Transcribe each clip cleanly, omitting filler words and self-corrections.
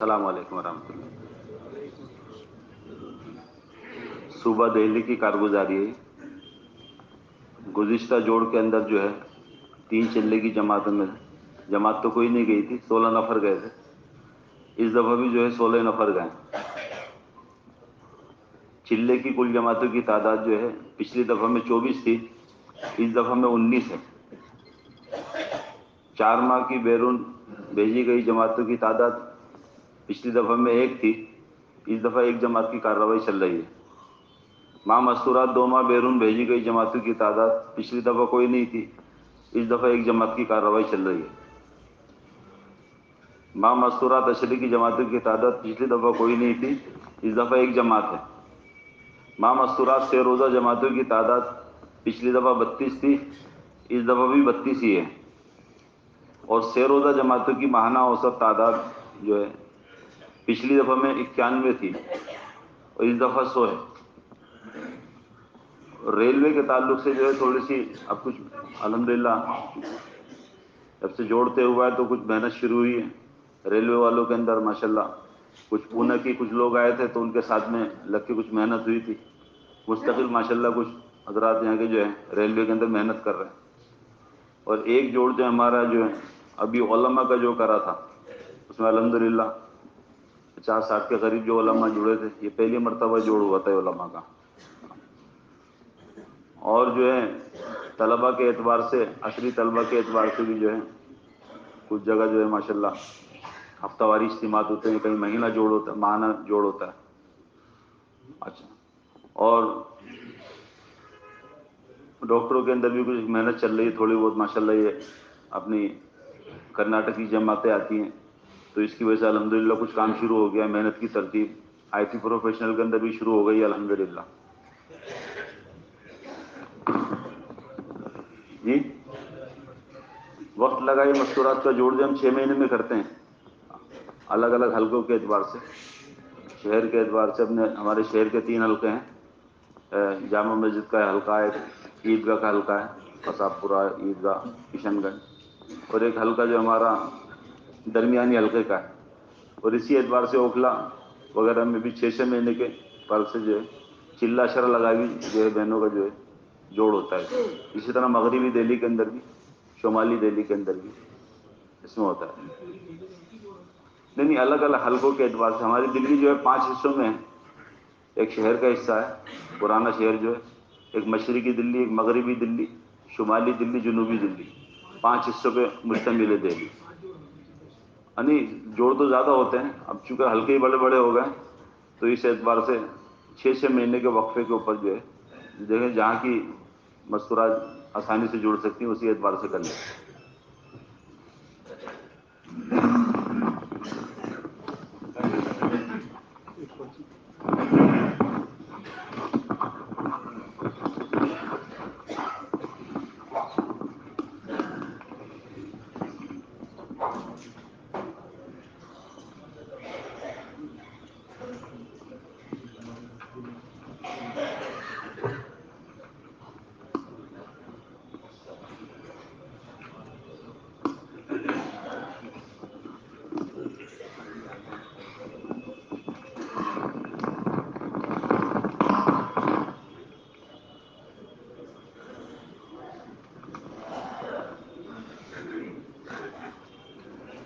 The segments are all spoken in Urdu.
السلام علیکم ورحمۃ اللہ۔ صوبہ دہلی کی کارگزاری ہے۔ گزشتہ جوڑ کے اندر جو ہے 3 چلے کی جماعتوں میں جماعت تو کوئی نہیں گئی تھی، 16 نفر گئے تھے۔ اس دفعہ بھی جو ہے 16 نفر گئے۔ چلے کی کل جماعتوں کی تعداد جو ہے پچھلی دفعہ میں 24 تھی، اس دفعہ میں 19 ہے۔ 4 ماہ کی بیرون بھیجی گئی جماعتوں کی تعداد پچھلی دفعہ میں 1 تھی، اس دفعہ 1 جماعت کی کارروائی چل رہی ہے۔ ماہ مستورات 2 ماہ بیرون بھیجی گئی جماعتوں کی تعداد پچھلی دفعہ کوئی نہیں تھی، اس دفعہ 1 جماعت کی کارروائی چل رہی ہے۔ ماہ مستورات اشری کی جماعتوں کی تعداد پچھلی دفعہ کوئی نہیں تھی، اس دفعہ 1 جماعت ہے۔ ماہ مستورات 6 روزہ جماعتوں کی تعداد پچھلی دفعہ 32 تھی، اس دفعہ بھی 32 ہی ہے۔ اور 6 روزہ جماعتوں کی ماہانہ اوسط تعداد جو ہے پچھلی دفعہ میں 91 تھی اور اس دفعہ 100 ہے۔ ریلوے کے تعلق سے جو ہے تھوڑی سی اب کچھ الحمدللہ جب سے جوڑتے ہوا ہے تو کچھ محنت شروع ہوئی ہے ریلوے والوں کے اندر ماشاءاللہ۔ کچھ پونے کی کچھ لوگ آئے تھے تو ان کے ساتھ میں لگ کے کچھ محنت ہوئی تھی۔ مستقل ماشاءاللہ کچھ حضرات یہاں کے جو ہے ریلوے کے اندر محنت کر رہے ہیں۔ اور ایک جوڑ جو ہمارا جو ہے ابھی علماء کا جو کرا تھا اس میں الحمدللہ 50-60 کے قریب جو علماء جڑے تھے، یہ پہلی مرتبہ جوڑ ہوا تھا علماء کا۔ اور جو ہے طلبہ کے اعتبار سے، عصری طلبہ کے اعتبار سے بھی جو ہے کچھ جگہ جو ہے ماشاءاللہ ہفتہ واری اجتماعات ہوتے ہیں، کہیں مہینہ جوڑ ہوتا ہے، ماہانہ جوڑ ہوتا ہے۔ اچھا، اور ڈاکٹروں کے اندر بھی کچھ محنت چل رہی ہے تھوڑی بہت ماشاءاللہ۔ یہ اپنی کرناٹک کی جماعتیں آتی ہیں تو اس کی وجہ سے الحمدللہ کچھ کام شروع ہو گیا، محنت کی ترتیب آئی ٹی پروفیشنل کے اندر بھی شروع ہو گئی ہے الحمدللہ۔ جی وقت لگائی مستورات کا جوڑ جو ہم 6 مہینے میں کرتے ہیں، الگ الگ حلقوں کے اعتبار سے، شہر کے اعتبار سے۔ اپنے ہمارے شہر کے 3 حلقے ہیں، جامع مسجد کا حلقہ ہے، عیدگاہ کا حلقہ ہے قصاب پورہ عیدگاہ کشن گنج، اور ایک حلقہ جو ہمارا درمیانی حلقے کا ہے۔ اور اسی اعتبار سے اوکھلا وغیرہ میں بھی 6 مہینے کے فرق سے جو ہے چلہ شرح لگائی جو ہے بہنوں کا جو ہے جوڑ ہوتا ہے۔ اسی طرح مغربی دہلی کے اندر بھی، شمالی دہلی کے اندر بھی اس میں ہوتا ہے۔ نہیں الگ الگ حلقوں کے اعتبار سے ہماری دلی جو ہے 5 حصوں میں ہے۔ ایک شہر کا حصہ ہے پرانا شہر جو ہے، ایک مشرقی دلی، ایک مغربی دلی، شمالی دلی، جنوبی دلی، 5 حصوں پہ مشتمل ہے دہلی۔ یعنی جوڑ تو زیادہ ہوتے ہیں، اب چونکہ حلقے ہی بڑے بڑے ہو گئے تو اس اعتبار سے 6 مہینے کے وقفے کے اوپر جو ہے جگہ جہاں کی مستورات آسانی سے جوڑ سکتی ہیں اسی اعتبار سے کر لیں۔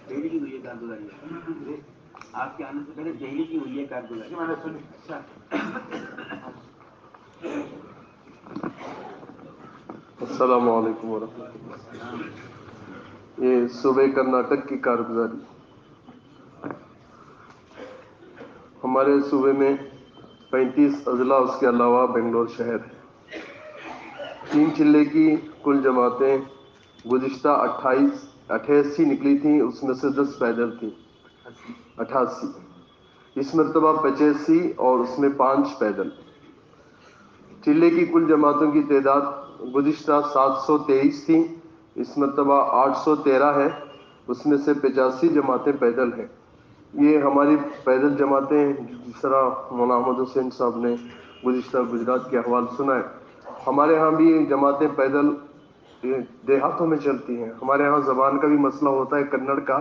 دہلی کی ہوئی ہے کارگزاری، آپ کے آنے سے پہلے دہلی کی ہوئی ہے کارگزاری، میں نے سنی۔ السلام علیکم ورحمۃ اللہ۔ یہ صوبہ کرناٹک کی کارگزاری، ہمارے صوبے میں 35 اضلاع، اس کے علاوہ بنگلور شہر ہے۔ 3 چلے کی کل جماعتیں گزشتہ 88 نکلی تھیں، اس میں سے 10 پیدل تھیں، 88۔ اس مرتبہ 85 اور اس میں 5 پیدل۔ چلے کی کل جماعتوں کی تعداد گزشتہ 723 تھیں، اس مرتبہ 813 ہے، اس میں سے 85 جماعتیں پیدل ہیں۔ یہ ہماری پیدل جماعتیں، جس طرح مولانا احمد حسین صاحب نے گزشتہ گجرات کے احوال سنا ہے، ہمارے ہاں بھی جماعتیں پیدل دیہاتوں میں چلتی ہیں۔ ہمارے ہاں زبان کا بھی مسئلہ ہوتا ہے کنڑ کا،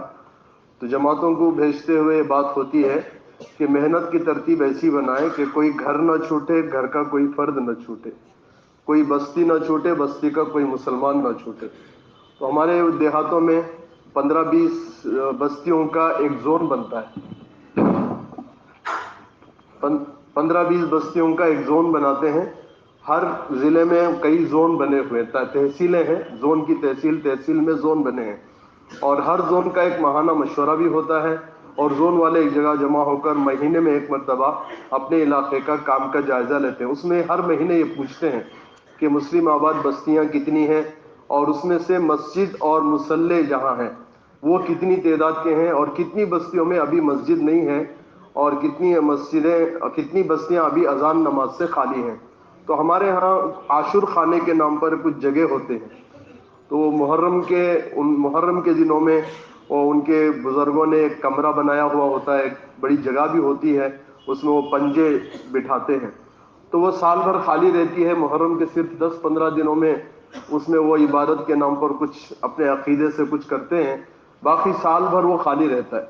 تو جماعتوں کو بھیجتے ہوئے بات ہوتی ہے کہ محنت کی ترتیب ایسی بنائیں کہ کوئی گھر نہ چھوٹے، گھر کا کوئی فرد نہ چھوٹے، کوئی بستی نہ چھوٹے، بستی کا کوئی مسلمان نہ چھوٹے۔ تو ہمارے دیہاتوں میں 15-20 بستیوں کا ایک زون بنتا ہے، 15-20 بستیوں کا ایک زون بناتے ہیں۔ ہر ضلع میں کئی زون بنے ہوئے تحصیلیں ہیں، زون کی تحصیل میں زون بنے ہیں، اور ہر زون کا ایک ماہانہ مشورہ بھی ہوتا ہے، اور زون والے ایک جگہ جمع ہو کر مہینے میں ایک مرتبہ اپنے علاقے کا کام کا جائزہ لیتے ہیں۔ اس میں ہر مہینے یہ پوچھتے ہیں کہ مسلم آباد بستیاں کتنی ہیں، اور اس میں سے مسجد اور مصلی جہاں ہیں وہ کتنی تعداد کے ہیں، اور کتنی بستیوں میں ابھی مسجد نہیں ہے، اور کتنی بستیاں ابھی اذان نماز سے خالی ہیں۔ تو ہمارے ہاں عاشور خانے کے نام پر کچھ جگہ ہوتے ہیں، تو محرم کے دنوں میں ان کے بزرگوں نے ایک کمرہ بنایا ہوا ہوتا ہے، ایک بڑی جگہ بھی ہوتی ہے، اس میں وہ پنجے بٹھاتے ہیں، تو وہ سال بھر خالی رہتی ہے۔ محرم کے صرف 10-15 دنوں میں اس میں وہ عبادت کے نام پر کچھ اپنے عقیدے سے کچھ کرتے ہیں، باقی سال بھر وہ خالی رہتا ہے۔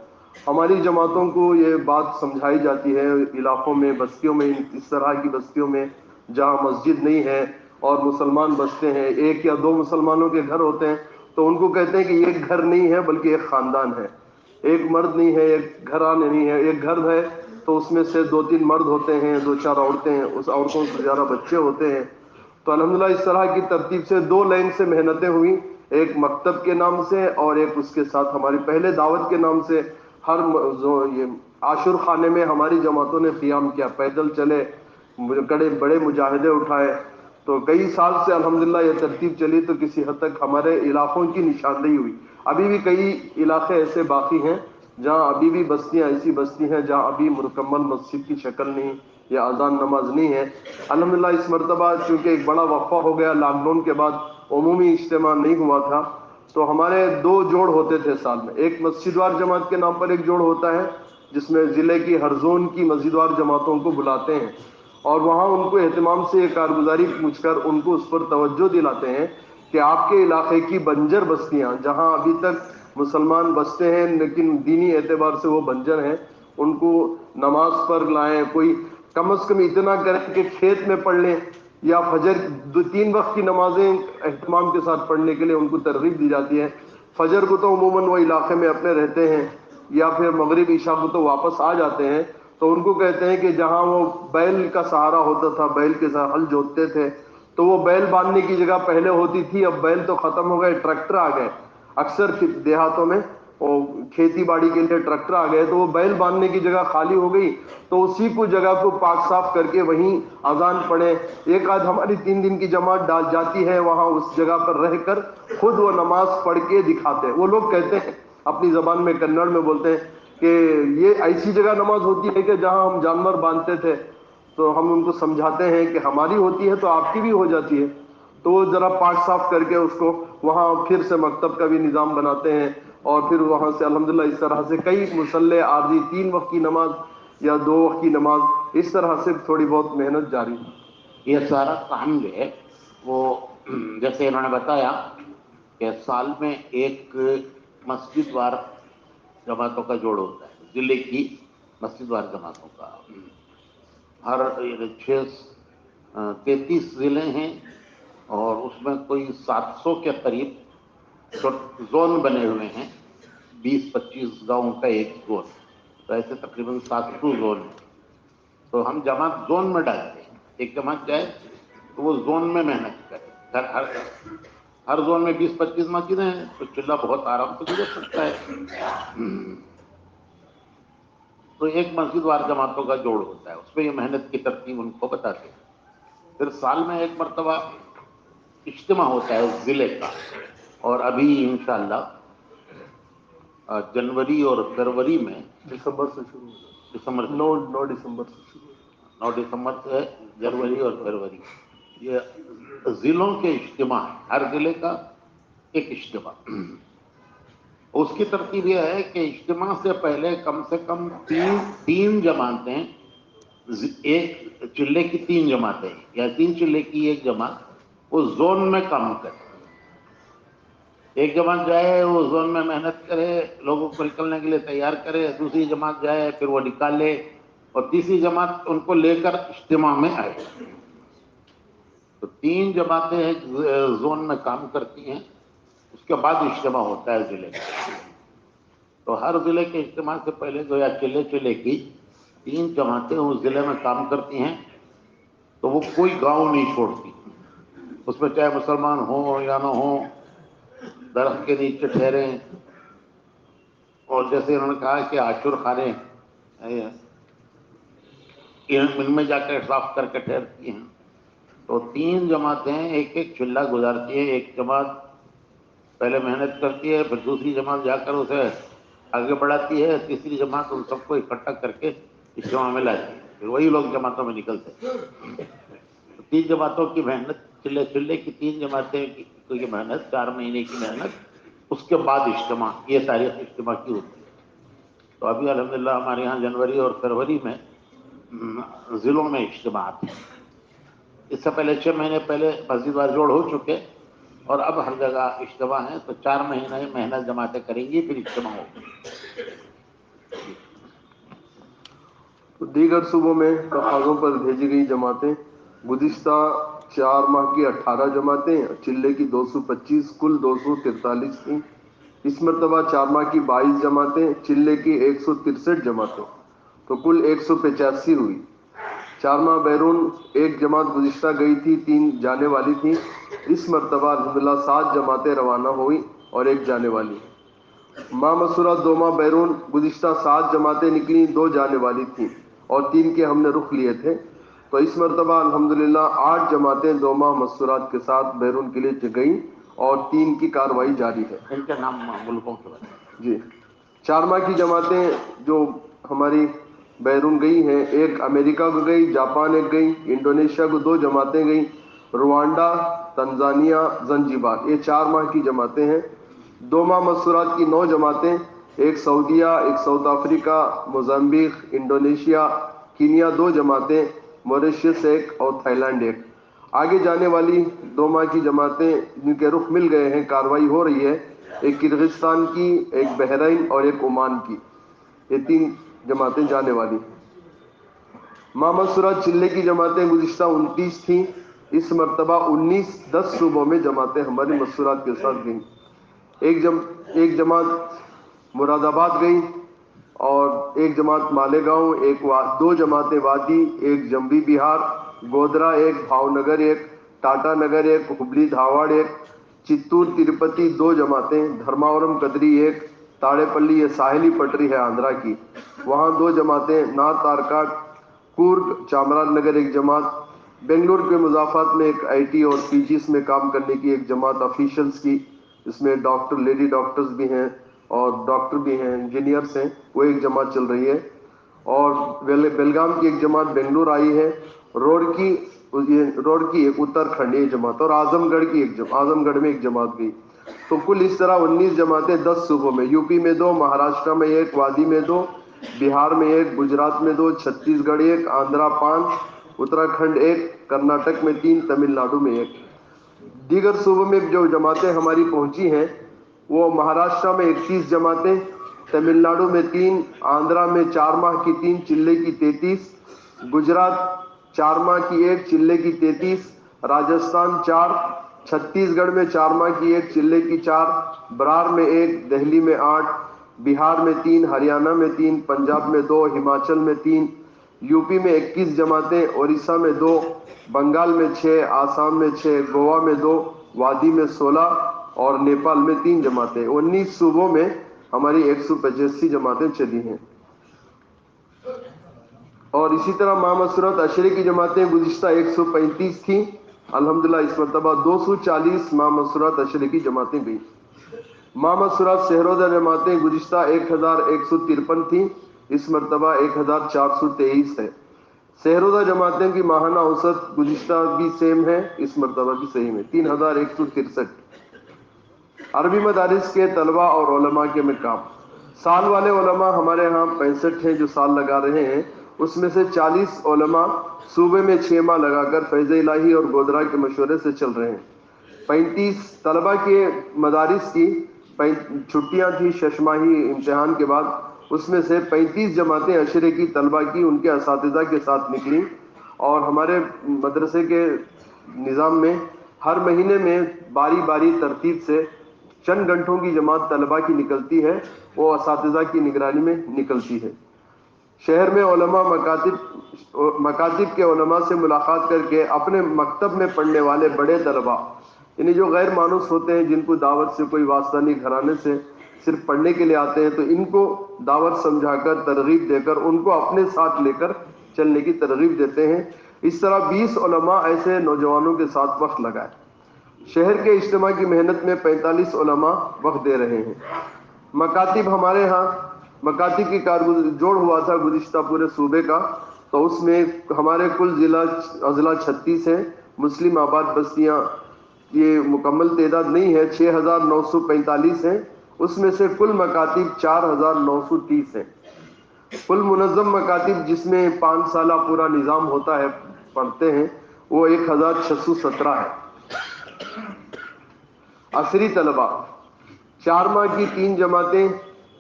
ہماری جماعتوں کو یہ بات سمجھائی جاتی ہے علاقوں میں، بستیوں میں، اس طرح کی بستیوں میں جہاں مسجد نہیں ہے اور مسلمان بستے ہیں، 1 یا 2 مسلمانوں کے گھر ہوتے ہیں، تو ان کو کہتے ہیں کہ یہ ایک گھر نہیں ہے بلکہ ایک خاندان ہے، ایک مرد نہیں ہے، ایک گھرانہ نہیں ہے، ایک گھر ہے تو اس میں سے 2-3 مرد ہوتے ہیں، 2-4 عورتیں ہیں، اس عورتوں سے زیادہ بچے ہوتے ہیں۔ تو الحمدللہ اس طرح کی ترتیب سے 2 لائن سے محنتیں ہوئیں، ایک مکتب کے نام سے اور ایک اس کے ساتھ ہماری پہلے دعوت کے نام سے۔ یہ عاشور خانے میں ہماری جماعتوں نے قیام کیا، پیدل چلے، بڑے مجاہدے اٹھائے، تو کئی سال سے الحمدللہ یہ ترتیب چلی، تو کسی حد تک ہمارے علاقوں کی نشاندہی ہوئی۔ ابھی بھی کئی علاقے ایسے باقی ہیں جہاں ابھی بھی بستیاں ایسی بستی ہیں جہاں ابھی مکمل مسجد کی شکل نہیں یا اذان نماز نہیں ہے۔ الحمدللہ اس مرتبہ چونکہ ایک بڑا وقفہ ہو گیا، لاک ڈاؤن کے بعد عمومی اجتماع نہیں ہوا تھا، تو ہمارے 2 جوڑ ہوتے تھے سال میں۔ ایک مسجد وار جماعت کے نام پر ایک جوڑ ہوتا ہے جس میں ضلع کی ہر زون کی مسجد وار جماعتوں کو بلاتے ہیں، اور وہاں ان کو اہتمام سے یہ کارگزاری پوچھ کر ان کو اس پر توجہ دلاتے ہیں کہ آپ کے علاقے کی بنجر بستیاں جہاں ابھی تک مسلمان بستے ہیں لیکن دینی اعتبار سے وہ بنجر ہیں، ان کو نماز پر لائیں، کوئی کم از کم اتنا کریں کہ کھیت میں پڑھ لیں، یا فجر 3 وقت کی نمازیں اہتمام کے ساتھ پڑھنے کے لیے ان کو ترغیب دی جاتی ہے۔ فجر کو تو عموماً وہ علاقے میں اپنے رہتے ہیں، یا پھر مغرب عشاء کو تو واپس آ جاتے ہیں، تو ان کو کہتے ہیں کہ جہاں وہ بیل کا سہارا ہوتا تھا، بیل کے ساتھ ہل جوتتے تھے، تو وہ بیل باندھنے کی جگہ پہلے ہوتی تھی، اب بیل تو ختم ہو گئے، ٹریکٹر آ گئے، اکثر دیہاتوں میں کھیتی باڑی کے لیے ٹریکٹر آ گئے، تو وہ بیل باندھنے کی جگہ خالی ہو گئی، تو اسی کو جگہ کو پاک صاف کر کے وہیں اذان پڑھے۔ ایک آدھ ہماری 3 دن کی جماعت ڈال جاتی ہے وہاں، اس جگہ پر رہ کر خود وہ نماز پڑھ کے دکھاتے ہیں۔ وہ لوگ کہتے ہیں اپنی زبان میں، کنڑ میں بولتے ہیں کہ یہ ایسی جگہ نماز ہوتی ہے کہ جہاں ہم جانور باندھتے تھے، تو ہم ان کو سمجھاتے ہیں کہ ہماری ہوتی ہے تو آپ کی بھی ہو جاتی ہے، تو وہ ذرا پاک صاف کر کے اس کو وہاں پھر سے مکتب کا بھی نظام بناتے ہیں، اور پھر وہاں سے الحمدللہ اس طرح سے کئی مصلی عارضی 3 وقت کی نماز یا 2 وقت کی نماز، اس طرح سے تھوڑی بہت محنت جاری ہے۔ یہ سارا کام جو ہے وہ جیسے انہوں نے بتایا کہ سال میں ایک مسجد وار جماعتوں کا جوڑ ہوتا ہے، ضلع کی مسجد وار جماعتوں کا، ہر 33 ضلع ہیں، اور اس میں کوئی 700 کے قریب زون بنے ہوئے ہیں، 20-25 گاؤں کا ایک زون، تو ایسے تقریباً 700 زون ہیں۔ تو ہم جماعت زون میں ڈالتے ہیں، ایک جماعت جائے تو وہ زون میں محنت کرے، ہر زون میں 20-25 مسجدیں ہیں، تو چلہ بہت آرام سے گزر سکتا ہے۔ تو ایک مسجد وار جماعتوں کا جوڑ ہوتا ہے، اس میں یہ محنت کی ترتیب ان کو بتاتے ہیں۔ پھر سال میں ایک مرتبہ اجتماع ہوتا ہے ضلع کا، اور ابھی انشاءاللہ جنوری اور فروری میں، دسمبر سے شروع ہوگا، دسمبر سے 9 دسمبر سے شروع ہوگا، 9 دسمبر سے جنوری اور فروری، یہ ضلعوں کے اجتماع ہیں، ہر ضلع کا ایک اجتماع۔ اس کی ترتیب یہ ہے کہ اجتماع سے پہلے کم سے کم 3 جماعتیں، ایک چلے کی 3 جماعتیں یا 3 چلے کی ایک جماعت اس زون میں کام کرے، ایک جماعت جائے وہ زون میں محنت کرے, لوگوں کو نکلنے کے لیے تیار کرے, دوسری جماعت جائے پھر وہ نکالے, اور تیسری جماعت ان کو لے کر اجتماع میں آئے. تو 3 جماعتیں ایک زون میں کام کرتی ہیں, اس کے بعد اجتماع ہوتا ہے ضلع میں. تو ہر ضلع کے اجتماع سے پہلے جو یا چلے کی 3 جماعتیں اس ضلع میں کام کرتی ہیں, تو وہ کوئی گاؤں نہیں چھوڑتی. اس میں چاہے مسلمان ہوں یا نہ ہوں, درخت کے نیچے ٹھہریں, اور جیسے انہوں نے کہا کہ عاشور خانے ان میں جا کر صاف کر کے ٹھہرتی ہیں. تو 3 جماعتیں ایک ایک چلہ گزارتی ہیں. ایک جماعت پہلے محنت کرتی ہے, پھر دوسری جماعت جا کر اسے آگے بڑھاتی ہے, تیسری جماعت ان سب کو اکٹھا کر کے اجتماع میں لاتی ہے, پھر وہی لوگ جماعتوں میں نکلتے ہیں. 3 جماعتوں کی محنت, چلے کی 3 جماعتیں کی محنت, 4 مہینے کی محنت, اس کے بعد اجتماع, یہ تاریخ اجتماع کی ہوتی ہے. تو ابھی الحمدللہ ہمارے یہاں جنوری اور فروری میں ضلعوں میں اجتماعات ہیں. اس سے پہلے 6 مہینے پہلے مسجد وار جوڑ ہو چکے, اور اب ہر جگہ اجتماع ہے. تو 4 مہینے محنت جماعتیں کریں گی, پھر اجتماع ہوگا. دیگر صوبوں میں تقاضوں پر بھیجی گئی جماعتیں گزشتہ 4 ماہ کی 18 جماعتیں, چلے کی 225, کل 243 تھیں. اس مرتبہ 4 ماہ کی 22 جماعتیں, چلے کی 163 جماعتیں, تو کل 185 ہوئی. 4 ماہ بیرون ایک جماعت گزشتہ گئی تھی, 3 جانے والی تھیں. اس مرتبہ الحمدللہ 7 جماعتیں روانہ ہوئیں اور 1 جانے والی. ماہ مسورہ 2 ماہ بیرون گزشتہ 7 جماعتیں نکلیں, 2 جانے والی تھیں اور 3 کے ہم نے رخ لیے تھے. تو اس مرتبہ الحمدللہ 8 جماعتیں 2 ماہ مسورات کے ساتھ بیرون کے لیے گئیں اور 3 کی کارروائی جاری ہے. ان کے نام ملکوں کے بارے میں. جی, 4 ماہ کی جماعتیں جو ہماری بیرون گئی ہیں, ایک امریکہ کو گئی, جاپان ایک گئی, انڈونیشیا کو 2 جماعتیں گئیں, روانڈا, تنزانیہ, زنجیبار, یہ 4 ماہ کی جماعتیں ہیں. 2 ماہ مسورات کی 9 جماعتیں, ایک سعودیہ, ایک South Africa, Mozambique, Indonesia, Kenya 2 جماعتیں, موریشیس ایک اور تھائی لینڈ ایک. آگے جانے والی 2 ماہ کی جماعتیں جن کے رخ مل گئے ہیں, کارروائی ہو رہی ہے, ایک کرغزستان کی, ایک بحرین اور ایک عمان کی. یہ 3 جماعتیں جانے والی ہیں. ماہ مسورات چلے کی جماعتیں گزشتہ 29 تھیں. اس مرتبہ 10 صوبوں میں جماعتیں ہماری مسورات کے ساتھ گئیں. ایک جماعت مراد آباد گئی, اور ایک جماعت مالیگاؤں, 2 جماعتیں وادی, ایک جمبی بہار, گودرا ایک, بھاؤ نگر ایک, ٹاٹا نگر ایک, ہبلی دھاواڑ ایک, چتور تروپتی 2 جماعتیں, دھرماورم کدری ایک, تاڑے پلی, یہ ساحلی پٹری ہے آندھرا کی, وہاں 2 جماعتیں, نارتھ آرکاٹ, کورگ, چامراج نگر ایک جماعت, بنگلور کے مضافات میں ایک آئی ٹی اور پی جیز میں کام کرنے کی ایک جماعت آفیشلز کی, اس میں ڈاکٹر, لیڈی ڈاکٹرز بھی ہیں اور ڈاکٹر بھی ہیں, انجینئرس ہیں, وہ ایک جماعت چل رہی ہے. اور بیلگام کی ایک جماعت بنگلور آئی ہے, روڈ کی ایک اتراکھنڈ یہ جماعت, اور اعظم گڑھ میں ایک جماعت گئی. تو کل اس طرح 19 جماعتیں 10 صوبوں میں, یو پی میں 2, مہاراشٹر میں 1, وادی میں 2, بہار میں 1, گجرات میں 2, چھتیس گڑھ 1, آندھرا 5, اتراکھنڈ 1, کرناٹک میں 3, تمل ناڈو میں 1. دیگر صوبوں میں جو جماعتیں ہماری پہنچی ہیں وہ مہاراشٹر میں 31 جماعتیں, تمل ناڈو میں 3, آندھرا میں 4 ماہ کی 3, چلے کی 33, گجرات 4 ماہ کی 1, چلے کی 33, راجستھان 4, چھتیس گڑھ میں 4 ماہ کی 1, چلے کی 4, برار میں 1, دہلی میں 8, بہار میں 3, ہریانہ میں 3, پنجاب میں 2, ہماچل میں 3, یو پی میں 21 جماعتیں, اڑیسہ میں 2, بنگال میں 6, آسام میں 6, گوا میں 2, وادی میں 16 اور نیپال میں 3 جماعتیں. 19 صوبوں میں ہماری 185 جماعتیں چلی ہیں. اور اسی طرح ماہ مسورت عشرے کی جماعتیں گزشتہ 135 تھیں, الحمدللہ اس مرتبہ 240 ماہ مسورت عشرے کی جماعتیں گئیں. ماہ مسورات سہروزہ جماعتیں گزشتہ 1153 تھیں, اس مرتبہ 1423 ہے. سہروزہ جماعتیں کی ماہانہ اوسط گزشتہ بھی سیم ہے, اس مرتبہ بھی صحیح ہے, 3163. عربی مدارس کے طلباء اور علماء کے میں کام, سال والے علماء ہمارے ہاں 65 ہیں جو سال لگا رہے ہیں. اس میں سے 40 علماء صوبے میں 6 ماہ لگا کر فیض الہی اور گودرا کے مشورے سے چل رہے ہیں. 35 طلبہ کے مدارس کی چھٹیاں تھیں ششماہی امتحان کے بعد، اس میں سے 35 جماعتیں عشرے کی طلبہ کی ان کے اساتذہ کے ساتھ نکلیں، اور ہمارے مدرسے کے نظام میں ہر مہینے میں باری باری ترتیب سے چند گھنٹوں کی جماعت طلبہ کی نکلتی ہے، وہ اساتذہ کی نگرانی میں نکلتی ہے۔ شہر میں علماء مکاتب کے علماء سے ملاقات کر کے اپنے مکتب میں پڑھنے والے بڑے طلبہ، یعنی جو غیر مانوس ہوتے ہیں، جن کو دعوت سے کوئی واسطہ نہیں، گھرانے سے صرف پڑھنے کے لیے آتے ہیں، تو ان کو دعوت سمجھا کر ترغیب دے کر ان کو اپنے ساتھ لے کر چلنے کی ترغیب دیتے ہیں۔ اس طرح 20 علماء ایسے نوجوانوں کے ساتھ وقت لگائے۔ شہر کے اجتماع کی محنت میں 45 علماء وقت دے رہے ہیں۔ مکاتب، ہمارے ہاں مکاتب کی جوڑ ہوا تھا گزشتہ پورے صوبے کا، تو اس میں ہمارے کل اضلاع 36 ہیں۔ مسلم آباد بستیاں، یہ مکمل تعداد نہیں ہے، 6945 ہیں، اس میں سے کل مکاتب 4930 ہیں۔ کل منظم مکاتب جس میں 5 سالہ پورا نظام ہوتا ہے، پڑھتے ہیں، وہ 1617 ہے۔ عصری طلبہ، 4 ماہ کی 3 جماعتیں،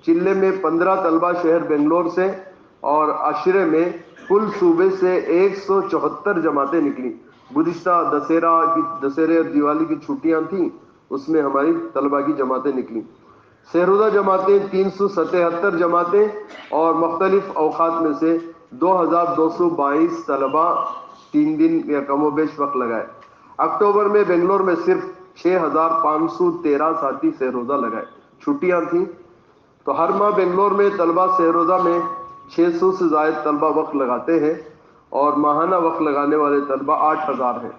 چلے میں 15 طلبہ شہر بنگلور سے، اور عشرے میں کل صوبے سے 174 جماعتیں نکلیں۔ گزشتہ دسہرے اور دیوالی کی چھٹیاں تھیں، اس میں ہماری طلبہ کی جماعتیں نکلیں۔ سہروزہ جماعتیں 377 جماعتیں، اور مختلف اوقات میں سے 2222 طلبہ 3 دن یا کم و بیش وقت لگائے۔ اکتوبر میں بنگلور میں صرف 6513 ساتھی سہروزہ لگائے، چھٹیاں تھیں، تو ہر ماہ بنگلور میں طلبہ سہروزہ میں 600 سے زائد طلبہ وقت لگاتے ہیں، اور ماہانہ وقت لگانے والے طلبہ 8000 ہیں۔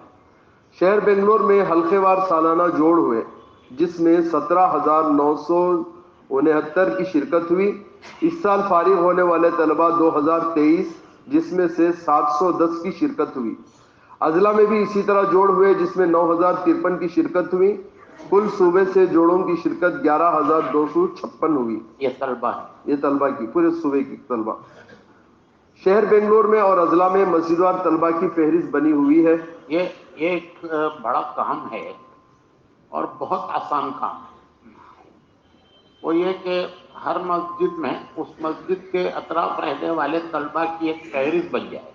شہر بنگلور میں حلقے وار سالانہ جوڑ ہوئے، جس میں 17969 کی شرکت ہوئی۔ اس سال فارغ ہونے والے طلبہ 2023، جس میں سے 710 کی شرکت ہوئی۔ اضلاع میں بھی اسی طرح جوڑ ہوئے، جس میں 9053 کی شرکت ہوئی۔ کل صوبے سے جوڑوں کی شرکت 11256 ہوئی۔ یہ طلبہ کی پورے صوبے کی طلبہ۔ شہر بنگلور میں اور اضلاع میں مسجد وار طلبہ کی فہرست بنی ہوئی ہے۔ یہ ایک بڑا کام ہے اور بہت آسان کام ہے۔ وہ یہ کہ ہر مسجد میں اس مسجد کے اطراف رہنے والے طلبہ کی ایک فہرست بن جائے،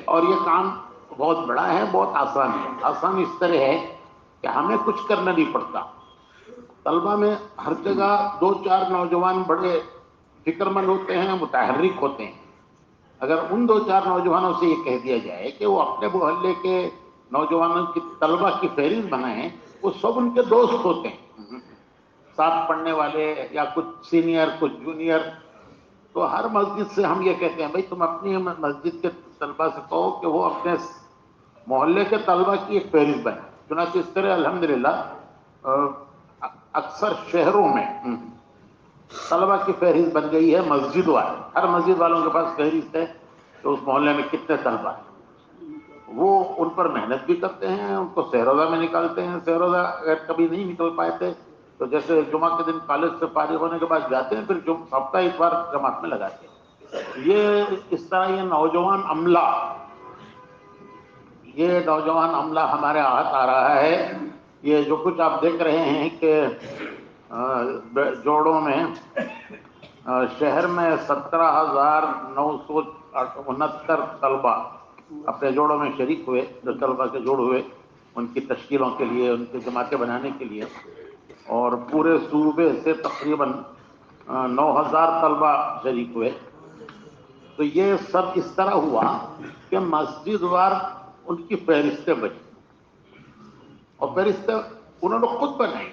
اور یہ کام بہت بڑا ہے، بہت آسان ہے۔ آسان اس طرح ہے کہ ہمیں کچھ کرنا نہیں پڑتا۔ طلبہ میں ہر جگہ 2-4 نوجوان بڑے فکر مند ہوتے ہیں، متحرک ہوتے ہیں۔ اگر ان 2-4 نوجوانوں سے یہ کہہ دیا جائے کہ وہ اپنے محلے کے نوجوانوں کی طلبہ کی فہرست بنائیں، وہ سب ان کے دوست ہوتے ہیں، ساتھ پڑھنے والے یا کچھ سینئر کچھ جونیئر۔ تو ہر مسجد سے ہم یہ کہتے ہیں، بھائی تم اپنی مسجد کے طلبہ سے کہو کہ وہ اپنے محلے کے طلبہ کی ایک فہرست بنائیں۔ چنانچہ اس طرح الحمدللہ اکثر شہروں میں طلبہ کی فہرست بن گئی ہے، مسجد والے، ہر مسجد والوں کے پاس فہرست ہے تو اس محلے میں کتنے طلبہ ہیں، وہ ان پر محنت بھی کرتے ہیں، ان کو سہروزہ میں نکالتے ہیں۔ سہروزہ اگر کبھی نہیں نکل پائے تھے تو جیسے جمعہ کے دن کالج سے فارغ ہونے کے بعد جاتے ہیں، پھر ہفتہ ایک بار جماعت میں لگاتے ہیں۔ یہ اس طرح یہ نوجوان عملہ ہمارے ہاتھ آ رہا ہے۔ یہ جو کچھ آپ دیکھ رہے ہیں کہ جوڑوں میں شہر میں 17,969 طلبہ اپنے جوڑوں میں شریک ہوئے، جو طلبہ کے جوڑ ہوئے ان کی تشکیلوں کے لیے، ان کی جماعتیں بنانے کے لیے، اور پورے صوبے سے تقریباً 9,000 طلبہ شریک ہوئے۔ تو یہ سب اس طرح ہوا کہ مسجد وار ان کی فہرستیں بنی، اور فہرستیں انہوں نے خود بنائی۔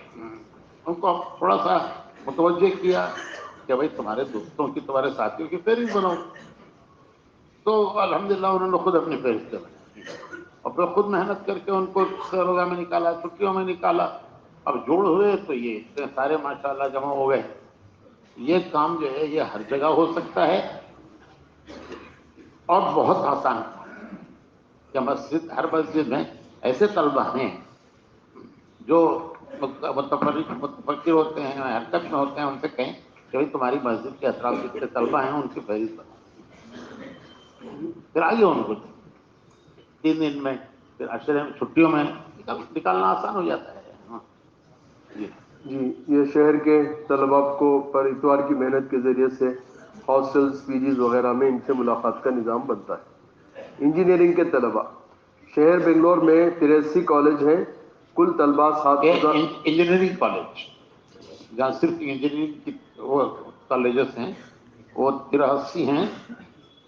ان کو تھوڑا سا متوجہ کیا کہ بھائی تمہارے دوستوں کی، تمہارے ساتھیوں کی فہرست بناؤ، تو الحمدللہ انہوں نے خود اپنی فہرستیں بنائی، اور پھر خود محنت کر کے ان کو سہروزہ میں نکالا، چھٹیوں میں نکالا۔ اب جوڑ ہوئے تو یہ اتنے سارے ماشاءاللہ جمع ہو گئے۔ یہ کام جو ہے یہ ہر جگہ ہو سکتا ہے، اور بہت آسان ہے کہ ہر مسجد میں ایسے طلبہ ہیں جو متفکر ہوتے ہیں، حرکت میں ہوتے ہیں، ان سے کہیں کہ بھائی تمہاری مسجد کے اطراف جتنے طلبہ ہیں ان کی فہرست بناؤ، پھر آئیے ان کو 3 دن میں، پھر عشرے میں چھٹیوں میں نکالنا آسان ہو جاتا ہے. ہاں جی جی، یہ شہر کے طلباء کو پر اتوار کی محنت کے ذریعے سے ہاسٹلز، پی جیز وغیرہ میں ان سے ملاقات کا نظام بنتا ہے. انجینئرنگ کے طلباء، شہر بنگلور میں 83 کالج ہیں. کل طلباء 7,000. انجینئرنگ کالج جہاں صرف انجینئرنگ کی وہ کالجز ہیں وہ 83 ہیں,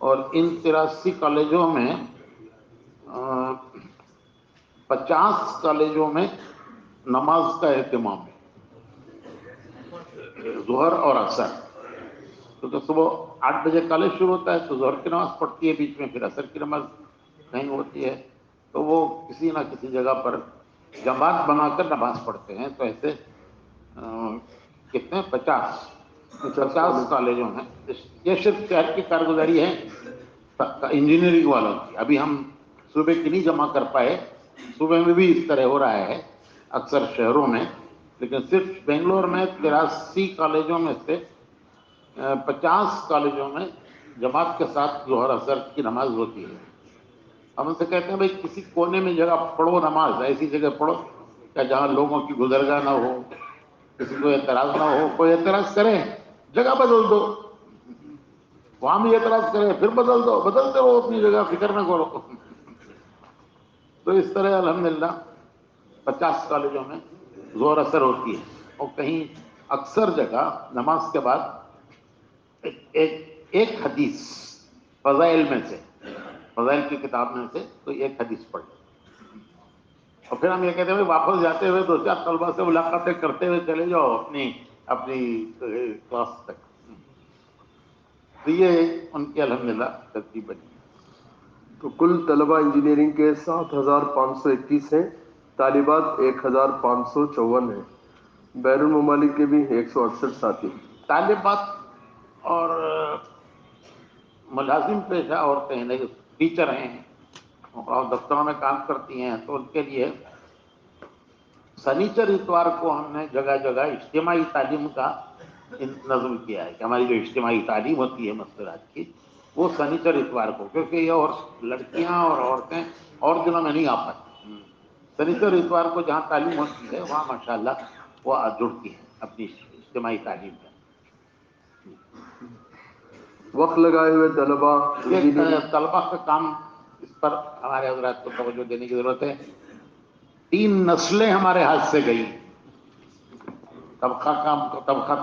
اور ان 83 کالجوں میں 50 کالجوں میں نماز کا اہتمام ہے, ظہر اور عصر. کیونکہ صبح 8 بجے کالج شروع ہوتا ہے تو ظہر کی نماز پڑھتی ہے, بیچ میں پھر عصر کی نماز کہیں ہوتی ہے, تو وہ کسی نہ کسی جگہ پر جماعت بنا کر نماز پڑھتے ہیں. تو ایسے کتنے 50 کالجوں میں یہ صرف شہر کی کارگزاری ہے انجینئرنگ والوں کی. ابھی ہم صوبے کی نہیں جمع کر پائے, صوبے میں بھی اس طرح ہو رہا ہے اکثر شہروں میں, لیکن صرف بنگلور میں 83 کالجوں میں سے 50 کالجوں میں جماعت کے ساتھ ظہر عصر کی نماز ہوتی ہے. ہم ان سے کہتے ہیں بھائی کسی کونے میں جگہ پڑھو نماز, ایسی جگہ پڑھو کہ جہاں لوگوں کی گزرگاہ نہ ہو, کسی کو اعتراض نہ ہو. کوئی اعتراض کرے جگہ بدل دو, وہاں بھی اعتراض کرے پھر بدل دو, بدلتے رہو اپنی جگہ, فکر نہ کرو. تو اس طرح الحمدللہ 50 کالجوں میں ظہر عصر ہوتی ہے. اور کہیں اکثر جگہ نماز کے بعد ایک حدیث فضائل میں سے, فضائل کی کتاب میں سے کوئی ایک حدیث پڑھ. اور پھر ہم یہ کہتے ہیں واپس جاتے ہوئے 2-4 طلبا سے ملاقاتیں کرتے ہوئے چلے جاؤ اپنی کلاس تک. تو یہ ان کی الحمدللہ ترتیب بنی. تو کل طلباء انجینئرنگ کے 7,521 ہیں, طالبات 1,554 ہیں. بیرون ممالک کے بھی 168 ساتھی. طالبات اور ملازم پیشہ عورتیں ہیں, ٹیچر ہیں اور دفتروں میں کام کرتی ہیں, تو ان کے لیے سنیچر اتوار کو ہم نے جگہ جگہ اجتماعی تعلیم کا نظم کیا ہے کہ ہماری جو اجتماعی تعلیم ہوتی ہے مستورات کی وہ سنیچر اتوار کو, کیونکہ یہ اور لڑکیاں اور عورتیں اور دنوں میں نہیں آ پاتی. سنیچر اتوار کو جہاں تعلیم ہوتی ہے وہاں ماشاءاللہ وہ جڑتی ہیں اپنی اجتماعی تعلیم میں. وقت لگائے ہوئے طلباء انجینئرنگ. طلبا کا کام, اس پر ہمارے حضرات کو توجہ دینے کی ضرورت ہے. 3 نسلیں ہمارے ہاتھ سے گئی. طبقات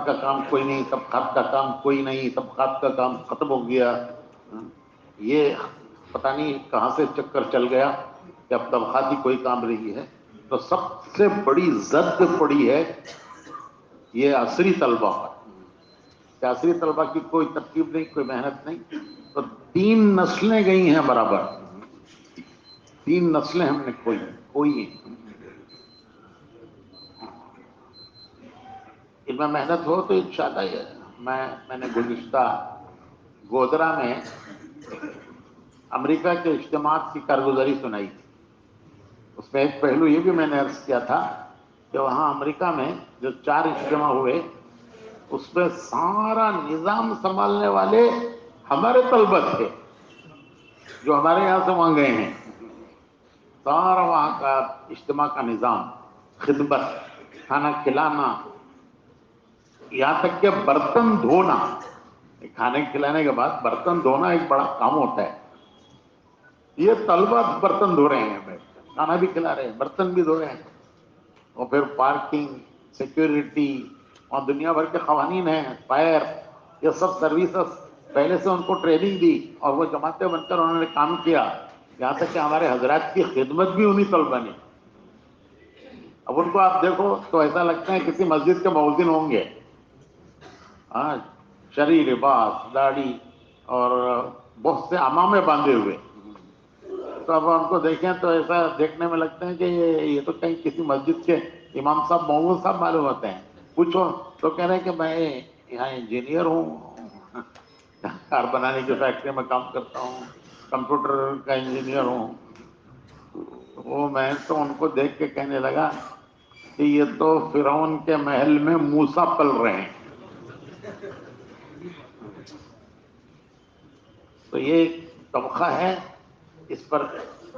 کا کام کوئی نہیں, طبقات کا کام کوئی نہیں, طبقات کا کام ختم ہو گیا. یہ پتہ نہیں کہاں سے چکر چل گیا کہ اب طبقاتی کوئی کام رہی ہے. تو سب سے بڑی زد پڑی ہے یہ عصری طلبہ پر. عصری طلبہ کی کوئی ترکیب نہیں, کوئی محنت نہیں. تو 3 نسلیں گئی ہیں برابر, 3 نسلیں ہم نے کوئی ان میں محنت ہو تو انشاءاللہ. میں نے گزشتہ گودرا میں امریکہ کے اجتماعات کی کارگزاری سنائی تھی. اس میں ایک پہلو یہ بھی میں نے عرض کیا تھا کہ وہاں امریکہ میں جو 4 اجتماع ہوئے اس میں سارا نظام سنبھالنے والے ہمارے طلبہ تھے جو ہمارے یہاں سے وہاں گئے ہیں. سارا وہاں کا اجتماع کا نظام, خدمت, کھانا کھلانا, یہاں تک کہ برتن دھونا, کھانے کھلانے کے بعد برتن دھونا ایک بڑا کام ہوتا ہے. یہ طلبہ برتن دھو رہے ہیں, کھانا بھی کھلا رہے ہیں, برتن بھی دھو رہے ہیں. اور پھر پارکنگ, سیکیورٹی اور دنیا بھر کے قوانین ہیں, فائر, یہ سب سروسز پہلے سے ان کو ٹریننگ دی اور وہ جماعتیں بن کر انہوں نے کام کیا. یہاں تک کہ ہمارے حضرات کی خدمت بھی انہی طلبہ نے. اب ان کو آپ دیکھو تو ایسا لگتا ہے کسی مسجد کے مؤذن ہوں گے. شرعی لباس, داڑھی اور بہت سے عمامے باندھے ہوئے. تو اب ان کو دیکھیں تو ایسا دیکھنے میں لگتا ہے کہ یہ تو کہیں کسی مسجد کے امام صاحب, مؤذن صاحب معلوم ہوتے ہیں. پوچھو تو کہہ رہے ہیں کہ میں یہاں انجینئر ہوں, کار بنانے کی فیکٹری میں کام کرتا ہوں, کمپیوٹر کا انجینئر ہوں. وہ میں تو ان کو دیکھ کے کہنے لگا کہ یہ تو فرعون کے محل میں موسیٰ پل رہے ہیں. تو یہ ایک طبقہ ہے, اس پر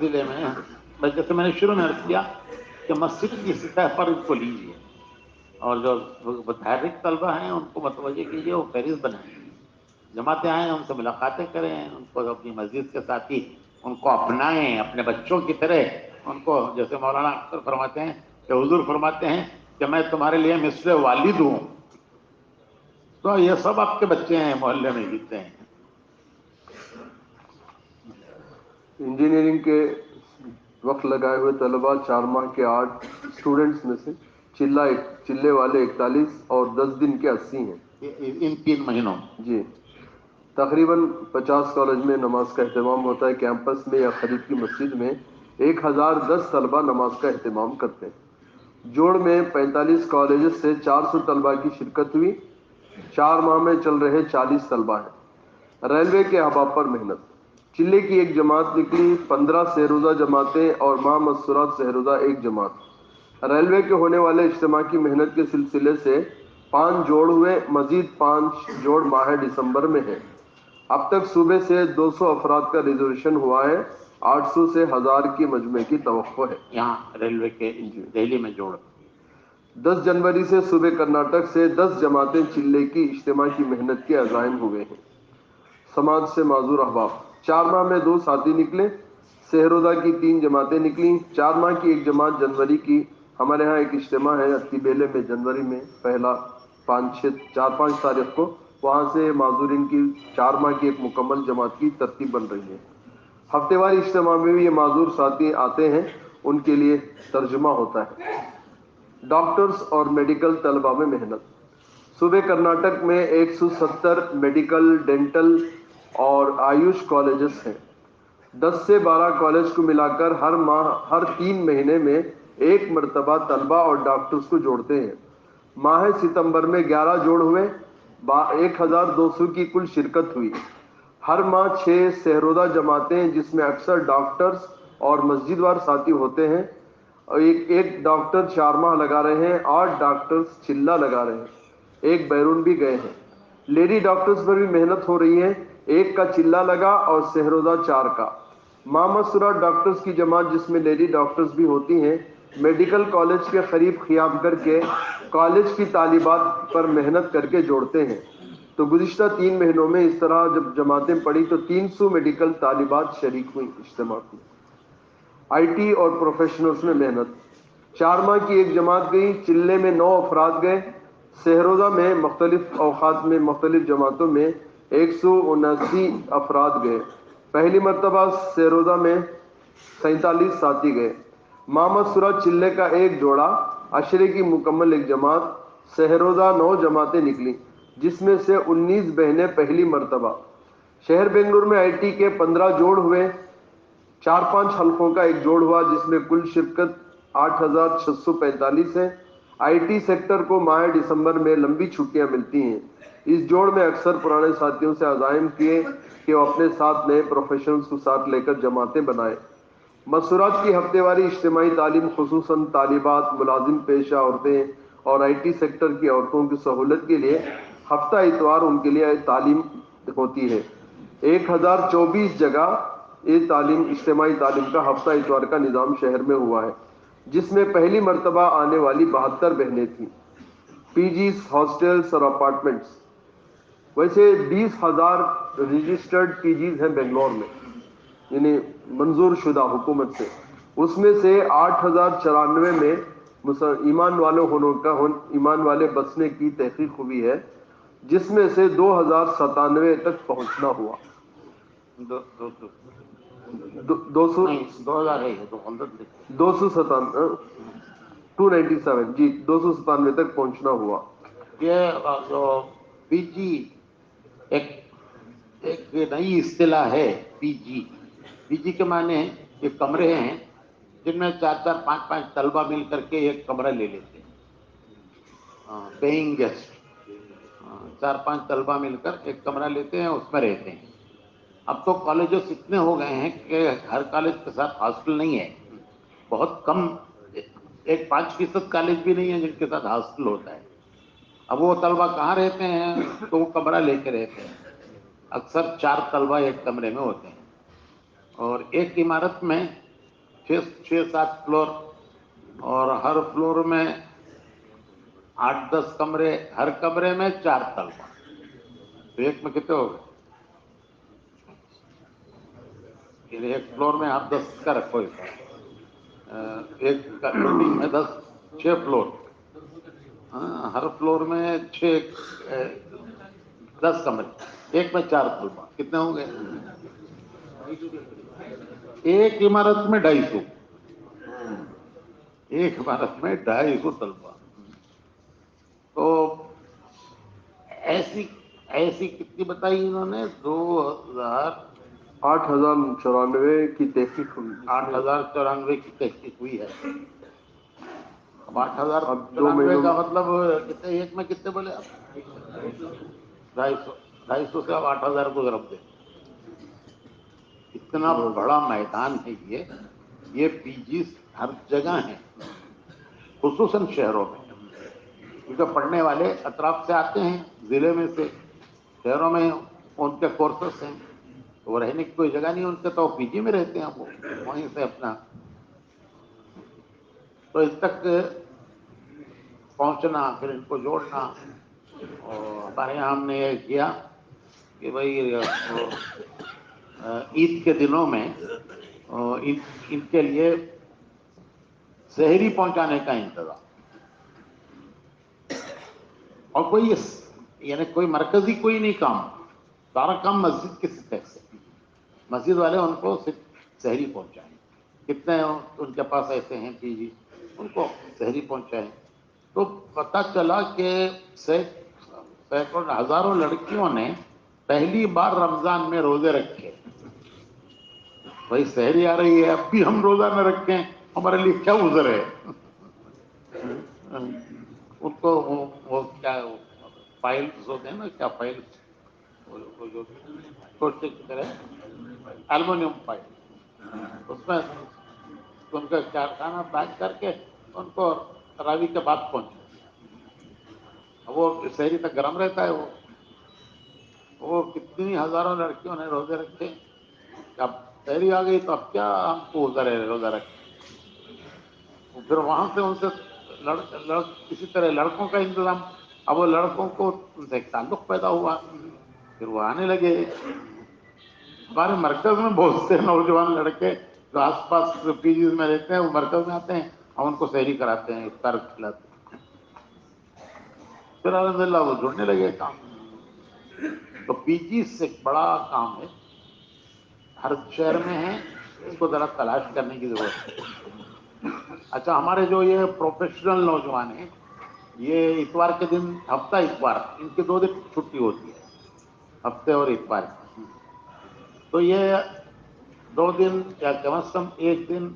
ضلع میں. جیسے میں نے شروع میں عرض کیا کہ مسجد کی سطح پر اس کو لیجیے اور جو متحرک طلبہ ہیں ان کو متوجہ کیجیے وہ فہرست بنائیں, جماعتیں آئیں ان سے ملاقاتیں کریں, ان کو اپنی مسجد کے ساتھی ان کو اپنائیں اپنے بچوں کی طرح, ان کو جیسے مولانا اکثر فرماتے ہیں کہ حضور فرماتے ہیں کہ میں تمہارے لیے مثل والد ہوں, تو یہ سب آپ کے بچے ہیں محلے میں جیتے ہیں. انجینئرنگ کے وقت لگائے ہوئے طلبہ 4 ماہ کے 8 اسٹوڈنٹس میں سے چلے والے 41 اور 10 دن کے 80 ہیں. ان 3 مہینوں جی, تقریباً 50 کالج میں نماز کا اہتمام ہوتا ہے. کیمپس میں یا خرید کی مسجد میں 1010 طلبہ نماز کا اہتمام کرتے ہیں. جوڑ میں 45 کالجز سے 400 طلبہ کی شرکت ہوئی. 4 ماہ میں چل رہے 40 طلبہ ہیں. ریلوے کے احباب پر محنت. چلے کی ایک جماعت نکلی, 15 سہروزہ جماعتیں اور ماہ مسورات سہروزہ ایک جماعت. ریلوے کے ہونے والے اجتماع کی محنت کے سلسلے سے 5 جوڑ ہوئے, مزید 5 جوڑ ماہ دسمبر میں ہیں. اب تک صوبے سے 200 افراد کا ریزرویشن ہوا ہے. 800 سے 1000 کی مجمع کی توقع ہے. یہاں ریلوے کے دہلی میں جوڑ. 10 جنوری سے صوبے کرناٹک سے 10 جماعتیں چلے کی اجتماع کی محنت کے عزائم ہوئے ہیں. سماج سے معذور احباب. 4 ماہ میں 2 ساتھی نکلے. سہروزہ کی 3 جماعتیں نکلیں. 4 ماہ کی ایک جماعت جنوری کی. ہمارے ہاں ایک اجتماع ہے اتی بیلے میں جنوری میں, پہلا 4-5 تاریخ کو. وہاں سے معذورین کی 4 ماہ کی ایک مکمل جماعت کی ترتیب بن رہی ہے. ہفتے وار اجتماع میں بھی یہ معذور ساتھی آتے ہیں, ان کے لیے ترجمہ ہوتا ہے. ڈاکٹرز اور میڈیکل طلبہ میں محنت. صوبے کرناٹک میں 170 میڈیکل, ڈینٹل اور آیوش کالجز ہیں. 10 سے 12 کالج کو ملا کر ہر 3 مہینے میں ایک مرتبہ طلبہ اور ڈاکٹرز کو جوڑتے ہیں. ماہ ستمبر میں 11 جوڑ ہوئے. 1200 کی کل شرکت ہوئی. ہر ماہ 6 سہروزہ جماعتیں جس میں اکثر ڈاکٹرز اور مسجد وار ساتھی ہوتے ہیں. ایک ڈاکٹر 4 ماہ لگا رہے ہیں. 8 ڈاکٹرز چلہ لگا رہے ہیں. ایک بیرون بھی گئے ہیں. لیڈی ڈاکٹرز پر بھی محنت ہو رہی ہے. 1 کا چلہ لگا اور سہروزہ 4 کا. مامسورہ ڈاکٹرز کی جماعت جس میں لیڈی ڈاکٹرز بھی ہوتی ہیں میڈیکل کالج کے قریب قیام کر کے کالج کی طالبات پر محنت کر کے جوڑتے ہیں. تو گزشتہ 3 مہینوں میں اس طرح جب جماعتیں پڑی تو 300 میڈیکل طالبات شریک ہوئی اجتماع میں. آئی ٹی اور پروفیشنلز میں محنت. 4 ماہ کی ایک جماعت گئی. چلے میں 9 افراد گئے. سہروزہ میں مختلف اوقات میں مختلف جماعتوں میں 179 افراد گئے. پہلی مرتبہ سہروزہ میں 47 ساتھی گئے. محمد سورہ چلے کا ایک جوڑا, عشرے کی مکمل ایک جماعت. سہروزہ 9 جماعتیں نکلیں جس میں سے 19 بہنیں پہلی مرتبہ. شہر بنگلور میں آئی ٹی کے 15 جوڑ ہوئے. 4-5 حلقوں کا ایک جوڑ ہوا جس میں کل شرکت 8645 ہے. آئی ٹی سیکٹر کو ماہ دسمبر میں لمبی چھٹیاں ملتی ہیں. اس جوڑ میں اکثر پرانے ساتھیوں سے عزائم کیے کہ وہ اپنے ساتھ نئے پروفیشنلز کو ساتھ لے کر جماعتیں بنائیں. مسورات کی ہفتے واری اجتماعی تعلیم خصوصاً طالبات, ملازم پیشہ عورتیں اور آئی ٹی سیکٹر کی عورتوں کی سہولت کے لیے ہفتہ اتوار ان کے لیے تعلیم ہوتی ہے. 1024 جگہ یہ اجتماعی تعلیم کا ہفتہ اتوار کا نظام شہر میں ہوا ہے جس میں پہلی مرتبہ آنے والی 72 بہنیں تھیں. پی جیز, ہاسٹلز اور اپارٹمنٹس. ویسے 20,000 رجسٹرڈ پی جیز ہیں بنگلور میں, یعنی منظور شدہ حکومت سے. اس میں سے 8,094 میں ایمان والے بسنے کی تحقیق ہوئی ہے جس میں سے 2097 تک پہنچنا ہوا. 297 تک پہنچنا ہوا. یہ جو پی جی ایک نئی اصطلاح ہے. پی جی کے معنی یہ کمرے ہیں جن میں 4-4, 5-5 طلبہ مل کر کے ایک کمرہ لے لیتے ہیں. پیئنگ گیسٹ 4-5 طلبہ مل کر ایک کمرہ لیتے ہیں, اس میں رہتے ہیں. اب تو کالجز اتنے ہو گئے ہیں کہ ہر کالج کے ساتھ ہاسٹل نہیں ہے. بہت کم, 5% کالج بھی نہیں ہے جن کے ساتھ ہاسٹل ہوتا ہے. اب وہ طلبہ کہاں رہتے ہیں تو وہ کمرہ لے کے رہتے ہیں. اکثر 4 طلبہ ایک کمرے میں ہوتے ہیں. اور ایک عمارت میں 6-7 فلور اور ہر فلور میں 8-10 کمرے، ہر کمرے میں 4 طلبہ، تو ایک میں کتنے ہو گئے؟ ایک فلور میں آپ 10 کا رکھو، ایک بلڈنگ میں 6 فلور، ہر فلور میں 10 کمرے، ایک میں 4 طلبہ، کتنے ہوں گے؟ ایک عمارت میں 250، ایک عمارت میں 250 طلبہ. تو ایسی کتنی بتائی انہوں نے؟ 8,094 کی تحقیق ہوئی. 8,094 کی تحقیق ہوئی ہے. اب اب 2 8,094 مہینوں کا مطلب کتنے، ایک میں کتنے بولے آپ؟ 250 سے اب 8,000 کو ضرب دیں. اتنا بڑا میدان ہے یہ پی جیز ہر جگہ ہیں، خصوصاً شہروں میں، کیونکہ پڑھنے والے اطراف سے آتے ہیں، ضلع میں سے، شہروں میں ان کے کورسز ہیں، تو وہ رہنے کی کوئی جگہ نہیں ان کے، تو پی جی میں رہتے ہیں وہ وہیں سے اپنا. تو اس تک پہنچنا، پھر ان کو جوڑنا. اور ہمارے یہاں ہم نے یہ کیا کہ بھائی عید کے دنوں میں ان کے لیے سحری پہنچانے کا انتظام، اور یعنی کوئی مرکزی کوئی نہیں کام، سارا کام مسجد کے سطح سے، مسجد والے ان کو صرف سحری پہنچائیں. کتنے ان کے پاس ایسے ہیں پی جی، ان کو سحری پہنچائیں. تو پتہ چلا کہ سینکڑوں ہزاروں لڑکیوں نے پہلی بار رمضان میں روزے رکھے. بھائی سحری آ رہی ہے، اب بھی ہم روزہ نہ رکھیں، ہمارے لیے کیا عذر ہے؟ ان کو وہ کیا فائلز ہوتے ہیں نا، کیا فائلز، وہ جو چھوٹے کی طرح ایلومینیم فائل، اس میں ان کا کارخانہ پیک کر کے ان کو تراویح کے بعد پہنچا دیا. وہ سحری تک گرم رہتا ہے. وہ کتنی ہزاروں لڑکیوں نے روزے رکھے. اب سحری آ گئی تو اب کیا ہم کو عذر ہے روزہ رکھے. پھر وہاں سے ان سے کسی طرح لڑکوں کا انتظام. اب وہ لڑکوں کو ان سے ایک تعلق پیدا ہوا، پھر وہ آنے لگے. ہمارے مرکز میں بہت سے نوجوان لڑکے جو آس پاس پی جیز میں رہتے ہیں، وہ مرکز میں آتے ہیں، ہم ان کو سحری کراتے ہیں، افطار کھلاتے ہیں. پھر الحمدللہ وہ جڑنے لگے کام. تو پی جیز سے ایک بڑا کام ہے، ہر شہر میں ہے، اس کو ذرا تلاش کرنے کی ضرورت ہے. اچھا، ہمارے جو یہ پروفیشنل نوجوان ہیں، یہ اتوار کے دن، ہفتہ اتوار، ان کے 2 دن چھٹی ہوتی ہے، ہفتے اور اتوار کی. تو یہ 2 دن یا کم از کم 1 دن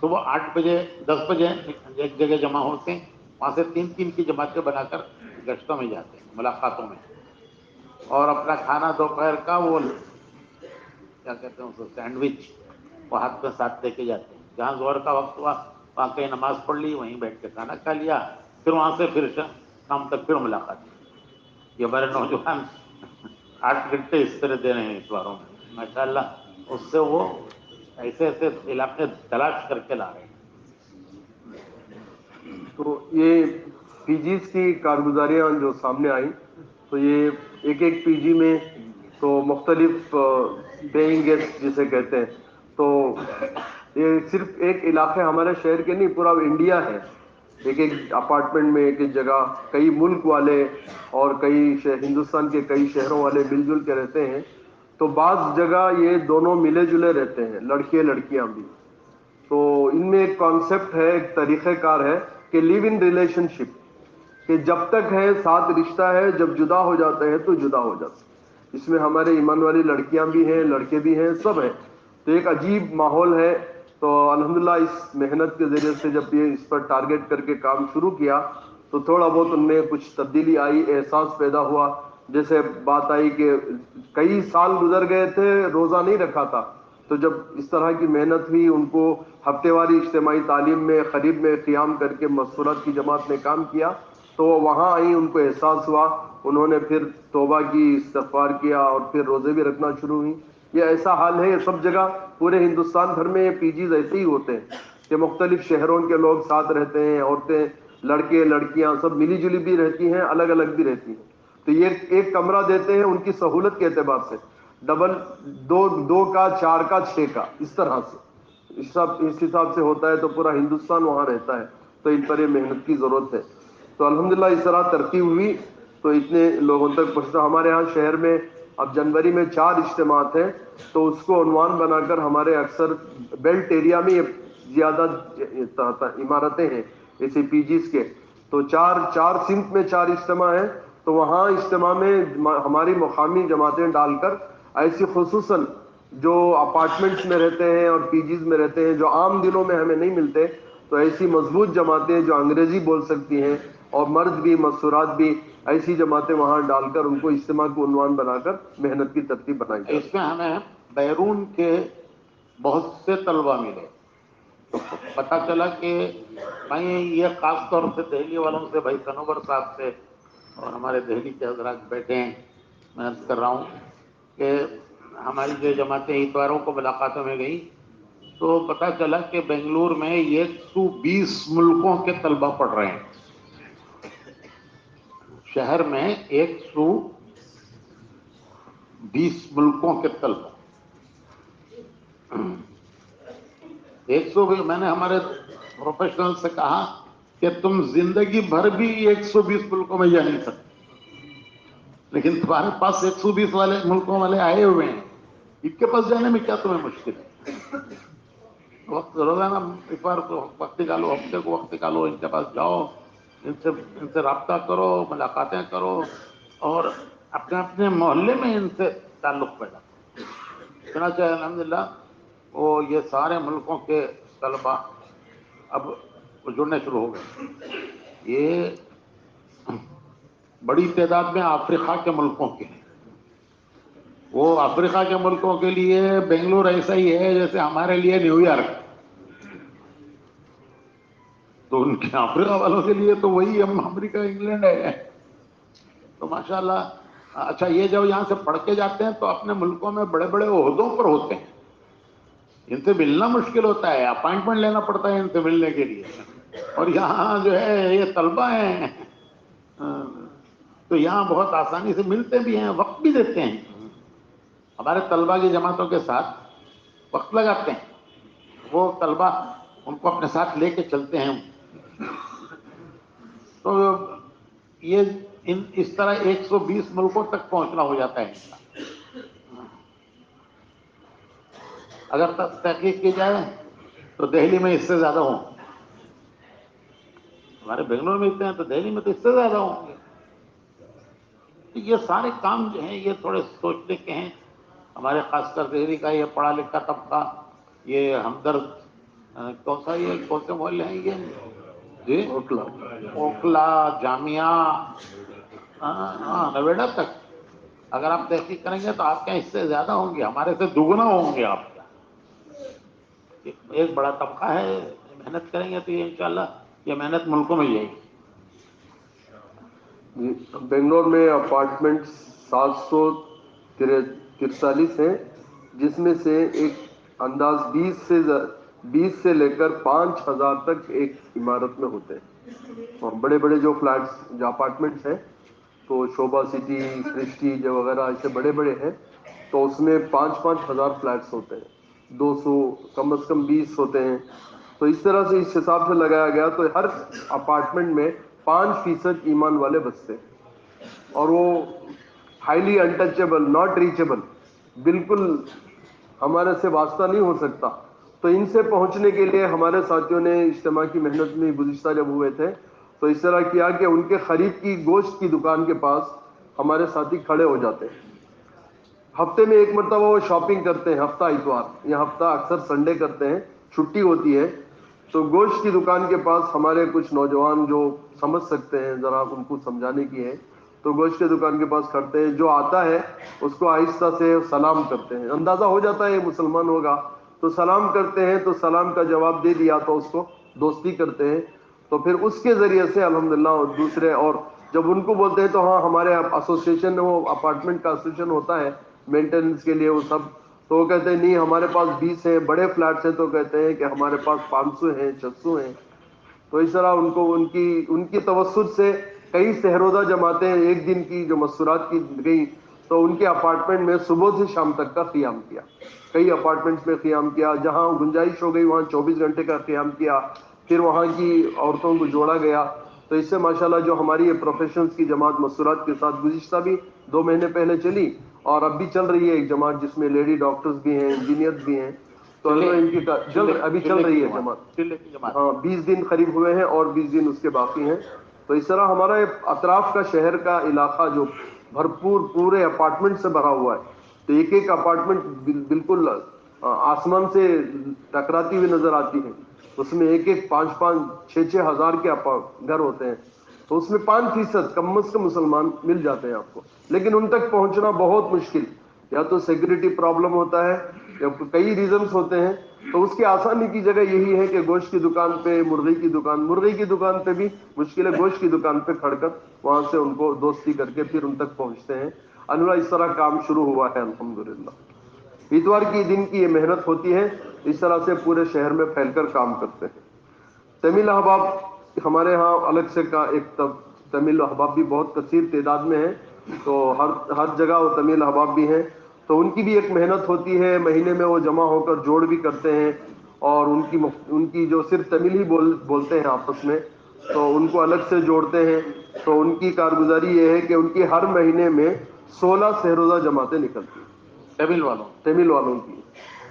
صبح 8 بجے 10 بجے ایک جگہ جمع ہوتے ہیں، وہاں سے 3 کی جماعتیں بنا کر گشتوں میں جاتے ہیں، ملاقاتوں میں، اور اپنا کھانا دوپہر کا وہ کیا کہتے ہیں اس کو، سینڈوچ، وہ ہاتھ میں ساتھ لے کے جاتے ہیں. جہاں ظہر کا وقت ہوا وہاں کہیں نماز پڑھ لی، وہیں بیٹھ کے کھانا کھا لیا، پھر وہاں سے پھر شام تک پھر ملاقات. یہ ہمارے نوجوان 8 گھنٹے اس طرح دے رہے ہیں اتواروں میں، ماشاءاللہ. اس سے وہ ایسے علاقے تلاش کر کے لا رہے ہیں. تو یہ پی جیز کی کارگزاریاں جو سامنے آئیں، تو یہ ایک پی جی میں تو مختلف پیئنگ گیسٹ جسے کہتے ہیں، تو یہ صرف ایک علاقے ہمارے شہر کے نہیں، پورا انڈیا ہے. ایک اپارٹمنٹ میں ایک جگہ کئی ملک والے اور ہندوستان کے کئی شہروں والے مل جل کے رہتے ہیں. تو بعض جگہ یہ دونوں ملے جلے رہتے ہیں، لڑکے لڑکیاں بھی. تو ان میں ایک کانسیپٹ ہے، ایک طریقہ کار ہے کہ لیو ان ریلیشن شپ، کہ جب تک ہے ساتھ رشتہ ہے، جب جدا ہو جاتے ہیں تو جدا ہو جاتے ہیں. اس میں ہمارے ایمان والی لڑکیاں بھی ہیں، لڑکے بھی ہیں، سب ہیں. تو ایک عجیب ماحول ہے. تو الحمدللہ اس محنت کے ذریعے سے جب یہ اس پر ٹارگٹ کر کے کام شروع کیا تو تھوڑا بہت ان میں کچھ تبدیلی آئی، احساس پیدا ہوا. جیسے بات آئی کہ کئی سال گزر گئے تھے، روزہ نہیں رکھا تھا. تو جب اس طرح کی محنت ہوئی، ان کو ہفتے واری اجتماعی تعلیم میں قریب میں قیام کر کے مسورات کی جماعت میں کام کیا، تو وہاں آئی، ان کو احساس ہوا. انہوں نے پھر توبہ کی، استغفار کیا، اور پھر روزے بھی رکھنا شروع ہوئی. یہ ایسا حال ہے، یہ سب جگہ پورے ہندوستان بھر میں یہ پی جیز ایسے ہی ہوتے ہیں کہ مختلف شہروں کے لوگ ساتھ رہتے ہیں، عورتیں، لڑکے، لڑکیاں سب ملی جلی بھی رہتی ہیں، الگ الگ بھی رہتی ہیں. تو یہ ایک کمرہ دیتے ہیں ان کی سہولت کے اعتبار سے، ڈبل، دو کا، 4 کا، 6 کا، اس طرح سے اس حساب سے ہوتا ہے. تو پورا ہندوستان وہاں رہتا ہے، تو ان پر یہ محنت کی ضرورت ہے. تو الحمدللہ اس طرح ترقی ہوئی تو اتنے لوگوں تک پہنچتا. ہمارے ہاں شہر میں اب جنوری میں 4 اجتماعات ہیں، تو اس کو عنوان بنا کر ہمارے اکثر بیلٹ ایریا میں زیادہ عمارتیں ہیں ایسے پی جیز کے، تو 4 سمت میں 4 اجتماع ہیں. تو وہاں اجتماع میں ہماری مقامی جماعتیں ڈال کر ایسی خصوصاً جو اپارٹمنٹس میں رہتے ہیں اور پی جیز میں رہتے ہیں، جو عام دنوں میں ہمیں نہیں ملتے، تو ایسی مضبوط جماعتیں جو انگریزی بول سکتی ہیں اور مرد بھی، مستورات بھی، ایسی جماعتیں وہاں ڈال کر ان کو اجتماع کو عنوان بنا کر محنت کی ترتیب بنائی جائے. اس میں ہمیں بیرون کے بہت سے طلبہ ملے، تو پتہ چلا کہ میں یہ خاص طور سے دہلی والوں سے، بھائی کنور صاحب سے اور ہمارے دہلی کے حضرات بیٹھے ہیں، میں عرض کر رہا ہوں کہ ہماری جو جماعتیں اتواروں کو ملاقاتوں میں گئی تو پتہ چلا کہ بنگلور میں 120 ملکوں کے طلبہ پڑھ رہے ہیں. شہر میں 120 ملکوں کے طلبہ. 120. میں نے ہمارے پروفیشنل سے کہا کہ تم زندگی بھر بھی 120 ملکوں میں جا نہیں سکتے، لیکن تمہارے پاس 120 والے ملکوں والے آئے ہوئے ہیں، ان کے پاس جانے میں کیا تمہیں مشکل ہے؟ وقت روزانہ اتوار کو وقت نکالو، ہفتے کو وقت نکالو، ان کے پاس جاؤ، ان سے رابطہ کرو، ملاقاتیں کرو، اور اپنے اپنے محلے میں ان سے تعلق پیدا کرو. چنانچہ الحمدللہ وہ یہ سارے ملکوں کے طلبہ اب جڑنے شروع ہو گئے. یہ بڑی تعداد میں افریقہ کے ملکوں کے ہیں. وہ افریقہ کے ملکوں کے لیے بنگلور ایسا ہی ہے جیسے ہمارے لیے نیو یارک. تو ان کے افریقہ والوں کے لیے تو وہی ہم امریکہ، انگلینڈ ہے. تو ماشاءاللہ. اچھا، یہ جب یہاں سے پڑھ کے جاتے ہیں تو اپنے ملکوں میں بڑے بڑے عہدوں پر ہوتے ہیں، ان سے ملنا مشکل ہوتا ہے، اپائنٹمنٹ لینا پڑتا ہے ان سے ملنے کے لیے. اور یہاں جو ہے یہ طلبہ ہیں، تو یہاں بہت آسانی سے ملتے بھی ہیں، وقت بھی دیتے ہیں. ہمارے طلبہ کی جماعتوں کے ساتھ وقت لگاتے ہیں، وہ طلبہ ان کو اپنے ساتھ لے کے چلتے ہیں. تو یہ اس طرح 120 ملکوں تک پہنچنا ہو جاتا ہے ان کا. اگر تحقیق کی جائے تو دہلی میں اس سے زیادہ ہوں. ہمارے بنگلور میں اتنے ہیں تو دہلی میں تو اس سے زیادہ ہوں گے. یہ سارے کام جو ہیں یہ تھوڑے سوچنے کے ہیں. ہمارے خاص کر دہلی کا یہ پڑھا لکھا طبقہ، یہ ہمدرد، کون سے محلے ہیں یہ جی؟ اوکھلا، جامعہ، نویڈا تک اگر آپ تحقیق کریں گے تو آپ کے اس سے زیادہ ہوں گے، ہمارے سے دگنا ہوں گے. آپ کا ایک بڑا طبقہ ہے، محنت کریں گے تو یہ انشاءاللہ یہ محنت ملکوں میں جائے گی. بنگلور میں اپارٹمنٹ 743 ہیں، جس میں سے ایک انداز 20 سے لے کر 5000 تک ایک عمارت میں ہوتے ہیں. اور بڑے بڑے جو فلیٹس، جو اپارٹمنٹس ہیں، تو شوبھا سٹی، کرسٹی جو وغیرہ ایسے بڑے بڑے ہیں، تو اس میں 5-5 ہزار فلیٹس ہوتے ہیں، 200 کم از کم 20 ہوتے ہیں. تو اس طرح سے اس حساب سے لگایا گیا تو ہر اپارٹمنٹ میں 5% ایمان والے بستے ہیں، اور وہ ہائیلی انٹچیبل، ناٹ ریچیبل، بالکل ہمارے سے واسطہ نہیں ہو سکتا. تو ان سے پہنچنے کے لیے ہمارے ساتھیوں نے اجتماع کی محنت میں گزشتہ جب ہوئے تھے تو اس طرح کیا کہ ان کے قریب کی گوشت کی دکان کے پاس ہمارے ساتھی کھڑے ہو جاتے ہیں. ہفتے میں ایک مرتبہ وہ شاپنگ کرتے ہیں، ہفتہ اتوار یا ہفتہ اکثر سنڈے کرتے ہیں، چھٹی ہوتی ہے. تو گوشت کی دکان کے پاس ہمارے کچھ نوجوان جو سمجھ سکتے ہیں، ذرا ان کو سمجھانے کی ہے، تو گوشت کی دکان کے پاس کھڑتے ہیں. جو آتا ہے اس کو آہستہ سے سلام کرتے ہیں، اندازہ ہو جاتا ہے یہ مسلمان ہوگا تو سلام کرتے ہیں. تو سلام کا جواب دے دیا تو اس کو دوستی کرتے ہیں. تو پھر اس کے ذریعے سے الحمدللہ دوسرے، اور جب ان کو بولتے ہیں تو ہاں ہمارے ایسوسیشن، وہ اپارٹمنٹ کا ایسوسیشن ہوتا ہے مینٹیننس کے لیے، وہ سب تو وہ کہتے ہیں نہیں ہمارے پاس 20 ہیں، بڑے فلیٹس ہیں تو کہتے ہیں کہ ہمارے پاس 500 ہیں 600 ہیں. تو اس طرح ان کو ان کی توسط سے کئی سہروزہ جماعتیں ایک دن کی جو مسورات کی گئی تو ان کے اپارٹمنٹ میں صبح سے شام تک کا قیام کیا. کئی اپارٹمنٹس میں قیام کیا، جہاں گنجائش ہو گئی وہاں 24 گھنٹے کا قیام کیا. پھر وہاں کی عورتوں کو جوڑا گیا. تو اس سے ماشاءاللہ جو ہماری یہ پروفیشنلز کی جماعت مسورات کے ساتھ گزشتہ بھی 2 مہینے پہلے چلی اور اب بھی چل رہی ہے ایک جماعت جس میں لیڈی ڈاکٹرز بھی ہیں، انجینئرز بھی ہیں. تو ان کی ابھی چل رہی ہے جماعت. ہاں 20 دن قریب ہوئے ہیں اور 20 دن اس کے باقی ہیں. تو اس طرح ہمارا اطراف کا شہر کا علاقہ جو بھرپور پورے اپارٹمنٹ سے بھرا ہوا ہے. تو ایک ایک اپارٹمنٹ بالکل آسمان سے ٹکراتی ہوئی نظر آتی ہے. اس میں ایک 5-5 6-6 ہزار کے گھر ہوتے ہیں. تو اس میں 5% کم از کم مسلمان مل جاتے ہیں آپ کو، لیکن ان تک پہنچنا بہت مشکل. یا تو سیکورٹی پرابلم ہوتا ہے یا کئی ریزنز ہوتے ہیں. تو اس کی آسانی کی جگہ یہی ہے کہ گوشت کی دکان پہ، مرغی کی دکان پہ بھی مشکل ہے، گوشت کی دکان پہ کھڑ کر وہاں سے ان کو دوستی کر کے پھر ان تک پہنچتے ہیں. اللہ اس طرح کام شروع ہوا ہے الحمدللہ. اتوار کی دن کی یہ محنت ہوتی ہے، اس طرح سے پورے شہر میں پھیل کر کام کرتے ہیں. تمل احباب ہمارے ہاں الگ سے کا ایک تمل احباب بھی بہت کثیر تعداد میں ہیں. تو ہر جگہ وہ تمل احباب بھی ہیں. تو ان کی بھی ایک محنت ہوتی ہے، مہینے میں وہ جمع ہو کر جوڑ بھی کرتے ہیں. اور ان کی جو صرف تمل ہی بولتے ہیں آپس میں، تو ان کو الگ سے جوڑتے ہیں. تو ان کی کارگزاری یہ ہے کہ ان کی ہر مہینے میں 16 سہروزہ جماعتیں نکلتی ہیں تمل والوں کی.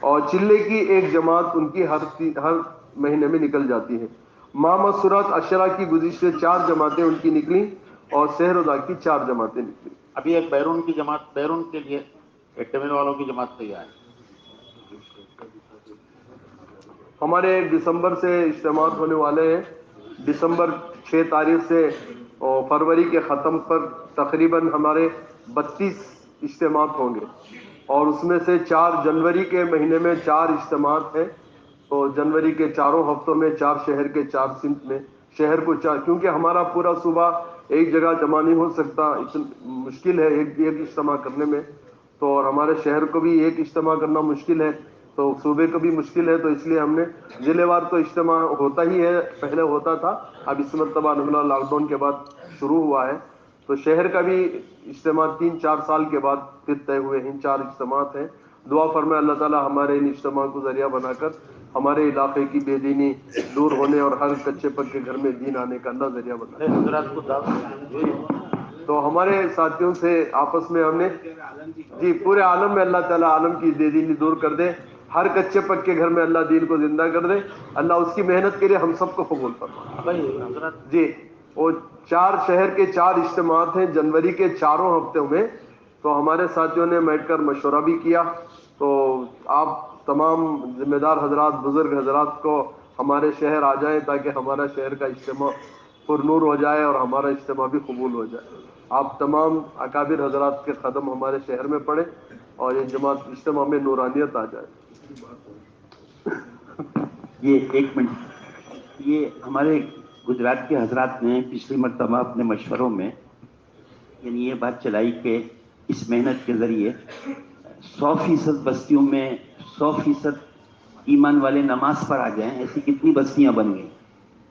اور چلے کی ایک جماعت ان کی ہر مہینے میں نکل جاتی ہے. ماہ مسورات اشرا کی گزشتے 4 جماعتیں ان کی نکلی اور سہروزہ کی 4 جماعتیں نکلی. ابھی ایک بیرون کی جماعت، بیرون کے لیے ایک تمل والوں کی جماعت تیار ہے. ہمارے دسمبر سے اجتماعات ہونے والے ہیں. دسمبر 6 تاریخ سے اور فروری کے ختم پر تقریباً ہمارے 32 اجتماعات ہوں گے. اور اس میں سے 4 جنوری کے مہینے میں 4 اجتماعات ہیں. تو جنوری کے 4 ہفتوں میں 4 شہر کے 4 سمت میں شہر کو کیونکہ ہمارا پورا صوبہ ایک جگہ جمع نہیں ہو سکتا، مشکل ہے ایک اجتماع کرنے میں. تو اور ہمارے شہر کو بھی ایک اجتماع کرنا مشکل ہے، تو صوبے کو بھی مشکل ہے. تو اس لیے ہم نے ضلع وار تو اجتماع ہوتا ہی ہے، پہلے ہوتا تھا، اب اس مرتبہ الحمدللہ لاک ڈاؤن کے بعد شروع ہوا ہے. تو شہر کا بھی اجتماع 3-4 سال کے بعد پھر طے ہوئے ہیں. 4 اجتماعات ہیں. دعا فرمائے اللہ تعالی ہمارے ان اجتماع کو ذریعہ بنا کر ہمارے علاقے کی بے دینی دور ہونے اور ہر کچے پکے گھر میں دین آنے کا اللہ ذریعہ بنا. حضرات کو دعوت تو ہمارے ساتھیوں سے آپس میں ہم نے جی پورے عالم میں اللہ تعالیٰ عالم کی بے دینی دور کر دے، ہر کچے پکے گھر میں اللہ دین کو زندہ کر دے. اللہ اس کی محنت کے لیے ہم سب کو قبول فرمائے. جی وہ 4 شہر کے 4 اجتماعات ہیں جنوری کے 4 ہفتوں میں. تو ہمارے ساتھیوں نے بیٹھ کر مشورہ بھی کیا. تو آپ تمام ذمہ دار حضرات، بزرگ حضرات کو ہمارے شہر آ جائیں تاکہ ہمارا شہر کا اجتماع پر نور ہو جائے اور ہمارا اجتماع بھی قبول ہو جائے. آپ تمام اکابر حضرات کے قدم ہمارے شہر میں پڑے اور یہ جماعت اجتماع میں نورانیت آ جائے. یہ 1 منٹ، یہ ہمارے گجرات کے حضرات نے پچھلی مرتبہ اپنے مشوروں میں یعنی یہ بات چلائی کہ اس محنت کے ذریعے 100% بستیوں میں 100% ایمان والے نماز پر آ جائیں. ایسی کتنی بستیاں بن گئیں.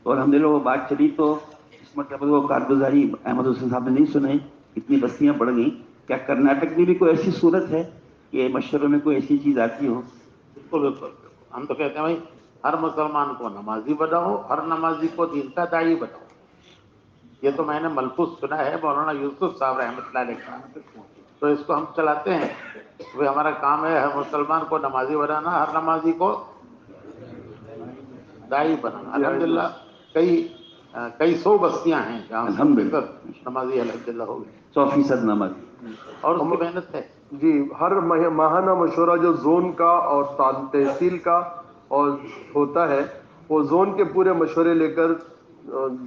اور الحمدللہ وہ بات چلی تو اس مرتبہ وہ کارگزاری احمد حسین صاحب نے نہیں سنائی، اتنی بستیاں بڑھ گئیں. کیا کرناٹک میں بھی کوئی ایسی صورت ہے کہ مشوروں میں کوئی ایسی چیز آتی ہو؟ بالکل. ہم تو کہتے ہیں بھائی ہر مسلمان کو نمازی بناؤ، ہر نمازی کو دین کا داعی بناؤ. یہ تو میں نے ملفوظ سنا ہے مولانا یوسف صاحب رحمۃ اللہ علیہ کا. تو اس کو ہم چلاتے ہیں. وہ ہمارا کام ہے ہر مسلمان کو نمازی بنانا، ہر نمازی کو داعی بنانا. الحمدللہ کئی 100 بستیاں ہیں جہاں نمازی الحمدللہ ہو گئے 100% نماز. اور اس کی محنت ہے. جی ہر ماہانہ مشورہ جو زون کا اور تحصیل کا اور ہوتا ہے، وہ زون کے پورے مشورے لے کر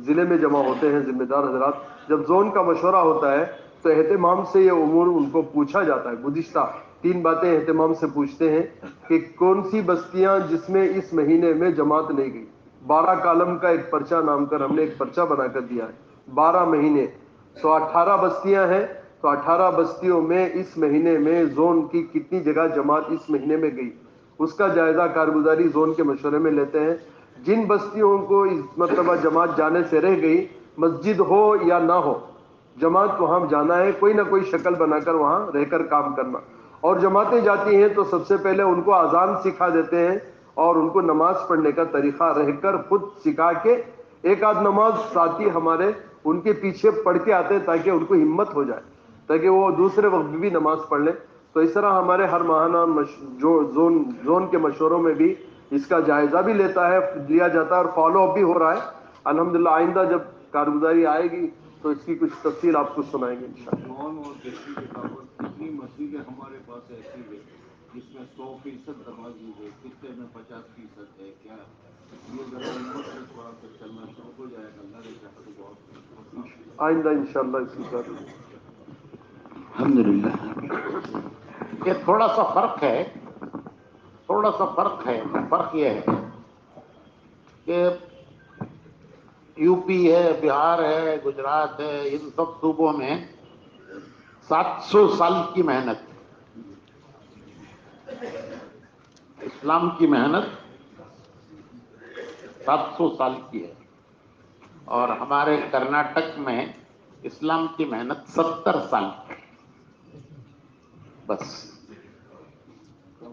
ضلع میں جمع ہوتے ہیں ذمہ دار حضرات. جب زون کا مشورہ ہوتا ہے تو اہتمام سے یہ امور ان کو پوچھا جاتا ہے. گزشتہ 3 باتیں اہتمام سے پوچھتے ہیں کہ کون سی بستیاں جس میں اس مہینے میں جماعت نہیں گئی. 12 کالم کا ایک پرچہ نام کر ہم نے ایک پرچہ بنا کر دیا ہے. 12 مہینے تو 18 بستیاں ہیں. تو 18 بستیوں میں اس مہینے میں زون کی کتنی جگہ جماعت اس مہینے میں گئی، اس کا جائزہ کارگزاری زون کے مشورے میں لیتے ہیں۔ جن بستیوں کو اس مرتبہ جماعت جانے سے رہ گئی، مسجد ہو یا نہ ہو، جماعت کو ہم جانا ہے، کوئی نہ کوئی شکل بنا کر وہاں رہ کر کام کرنا۔ اور جماعتیں جاتی ہیں تو سب سے پہلے ان کو اذان سکھا دیتے ہیں اور ان کو نماز پڑھنے کا طریقہ رہ کر خود سکھا کے ایک آدھ نماز ساتھی ہمارے ان کے پیچھے پڑھ کے آتے ہیں تاکہ ان کو ہمت ہو جائے، تاکہ وہ دوسرے وقت بھی نماز پڑھ لیں۔ تو اس طرح ہمارے ہر ماہانہ جو زون کے مشوروں میں بھی اس کا جائزہ بھی لیا جاتا ہے اور فالو اپ بھی ہو رہا ہے الحمدللہ۔ آئندہ جب کارگزاری آئے گی تو اس کی کچھ تفصیل آپ کو سنائیں گے انشاءاللہ۔ مون اور دیکھنے کے باوجود کتنی مسجدیں ہمارے پاس ایسی ہے جس میں 100% نمازی ہے، کتنے میں 50% ہے؟ کیا یہ ذرا امت سے تھوڑا سا چلنا شروع ہو جائے گا، اللہ نے چاہا تو بہت آئندہ انشاءاللہ اس کی بات الحمدللہ۔ یہ تھوڑا سا فرق ہے، فرق یہ ہے کہ یو پی ہے، بہار ہے، گجرات ہے، ان سب صوبوں میں 700 سال کی محنت، اسلام کی محنت 700 سال کی ہے، اور ہمارے کرناٹک میں اسلام کی محنت 70 سال کی ہے۔ بس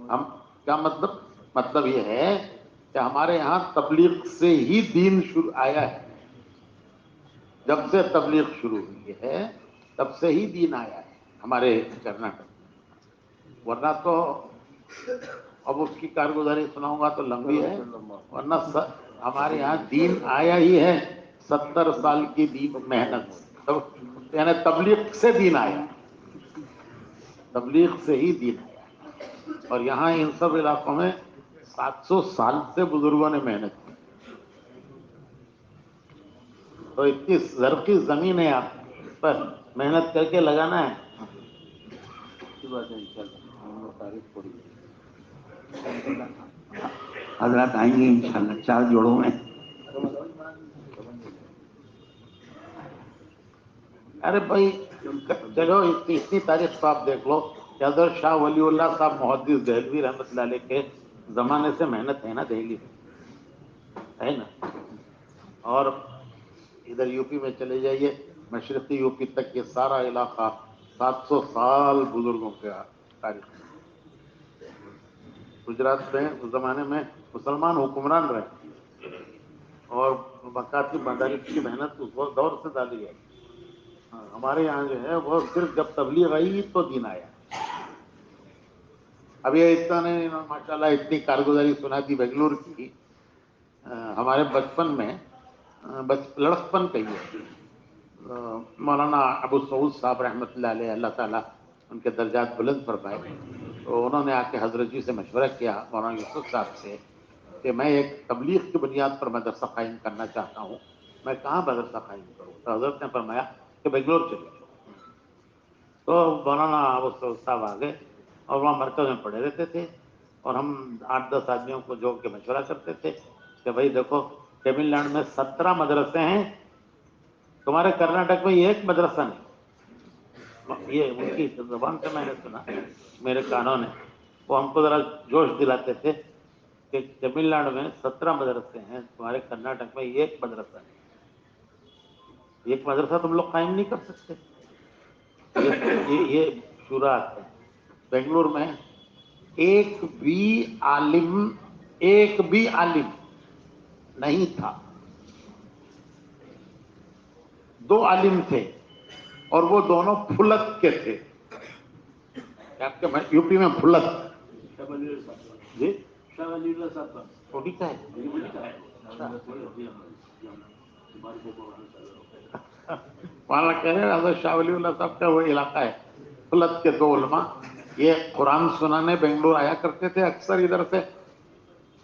ہم کیا مطلب یہ ہے کہ ہمارے یہاں تبلیغ سے ہی دین شروع آیا ہے، جب سے تبلیغ شروع ہوئی ہے تب سے ہی دین آیا ہے ہمارے کرناٹک میں، ورنہ تو اب اس کی کارگزاری سناؤں گا تو لمبی ہے، ورنہ ہمارے یہاں دین آیا ہی ہے 70 سال کی دین محنت، یعنی تبلیغ سے دین آیا، تبلیغ سے ہی دین آیا، اور یہاں ان سب علاقوں میں 700 سال سے بزرگوں نے محنت کی، تو اتنی زرخیز زمین ہے آپ پر محنت کر کے لگانا ہے۔ اچھی بات ہے انشاءاللہ، ہم لوگ تعریف پڑی حضرات آئیں گے انشاءاللہ 4 جوڑوں میں۔ ارے بھائی چلو اتنی تاریخ تو آپ دیکھ لو کہ حضرت شاہ ولی اللہ صاحب محدث دہلوی رحمۃ اللہ علیہ کے زمانے سے محنت ہے نا دہلی میں، ہے نا، اور ادھر یو پی میں چلے جائیے، مشرقی یو پی تک یہ سارا علاقہ 700 سال بزرگوں کے تاریخ ہے۔ گجرات میں اس زمانے میں مسلمان حکمران رہے اور مکاتب مدارس کی محنت اس وقت دور سے ڈالی ہے۔ ہمارے یہاں جو ہے وہ صرف جب تبلیغ آئی تو دین آیا۔ اب یہ اتنا نے ماشاءاللہ اتنی کارگزاری سنا دی بنگلور کی، ہمارے بچپن میں لڑکپن کہیے، مولانا ابو سعود صاحب رحمۃ اللہ علیہ، اللہ تعالیٰ ان کے درجات بلند فرمائے، تو انہوں نے آ کے حضرت جی سے مشورہ کیا مولانا یوسف صاحب سے کہ میں ایک تبلیغ کی بنیاد پر مدرسہ قائم کرنا چاہتا ہوں، میں کہاں مدرسہ قائم کروں؟ تو حضرت نے فرمایا کہ بنگلور چلے جاؤ۔ تو مولانا ابو سعود صاحب آ گئے اور وہاں مرکز میں پڑھے رہتے تھے، اور ہم 8-10 آدمیوں کو جوڑ کے مشورہ کرتے تھے کہ بھائی دیکھو تمل ناڈو میں 17 مدرسے ہیں، تمہارے کرناٹک میں ایک مدرسہ نہیں۔ یہ ان کی زبان سے میں نے سنا، میرے کانوں نے، وہ ہم کو ذرا جوش دلاتے تھے کہ تمل ناڈو میں 17 مدرسے ہیں، تمہارے کرناٹک میں ایک مدرسہ نہیں، ایک مدرسہ تم لوگ قائم نہیں کر سکتے؟ یہ شروعات ہے۔ بنگلور میں ایک بھی عالم نہیں تھا، 2 عالم تھے اور وہ دونوں پھلت کے تھے۔ آپ کے یو پی میں پھلت جی شاہ ولی اللہ صاحب کا چھوٹی کا ہے، وہاں کہہ رہے ہیں حضرت شاہ ولی اللہ صاحب کا وہ علاقہ ہے، پھلت کے 2 علماء یہ قرآن سنانے بنگلور آیا کرتے تھے اکثر ادھر سے،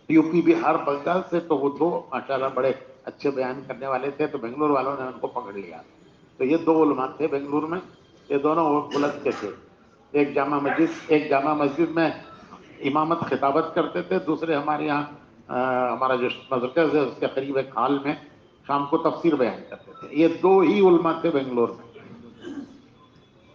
یو پی بہار بنگال سے، تو وہ 2 ماشاءاللہ بڑے اچھے بیان کرنے والے تھے، تو بنگلور والوں نے ان کو پکڑ لیا۔ تو یہ 2 علماء تھے بنگلور میں، یہ دونوں پھلت کے تھے، ایک جامع مسجد میں امامت خطابت کرتے تھے، دوسرے ہمارے یہاں ہمارا جو مرکز ہے اس کے قریب ایک ہال میں شام کو تفسیر بیان کرتے تھے۔ یہ 2 ہی علماء تھے بنگلور میں۔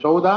14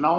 9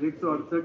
168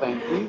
35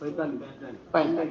45।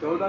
14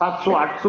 700-800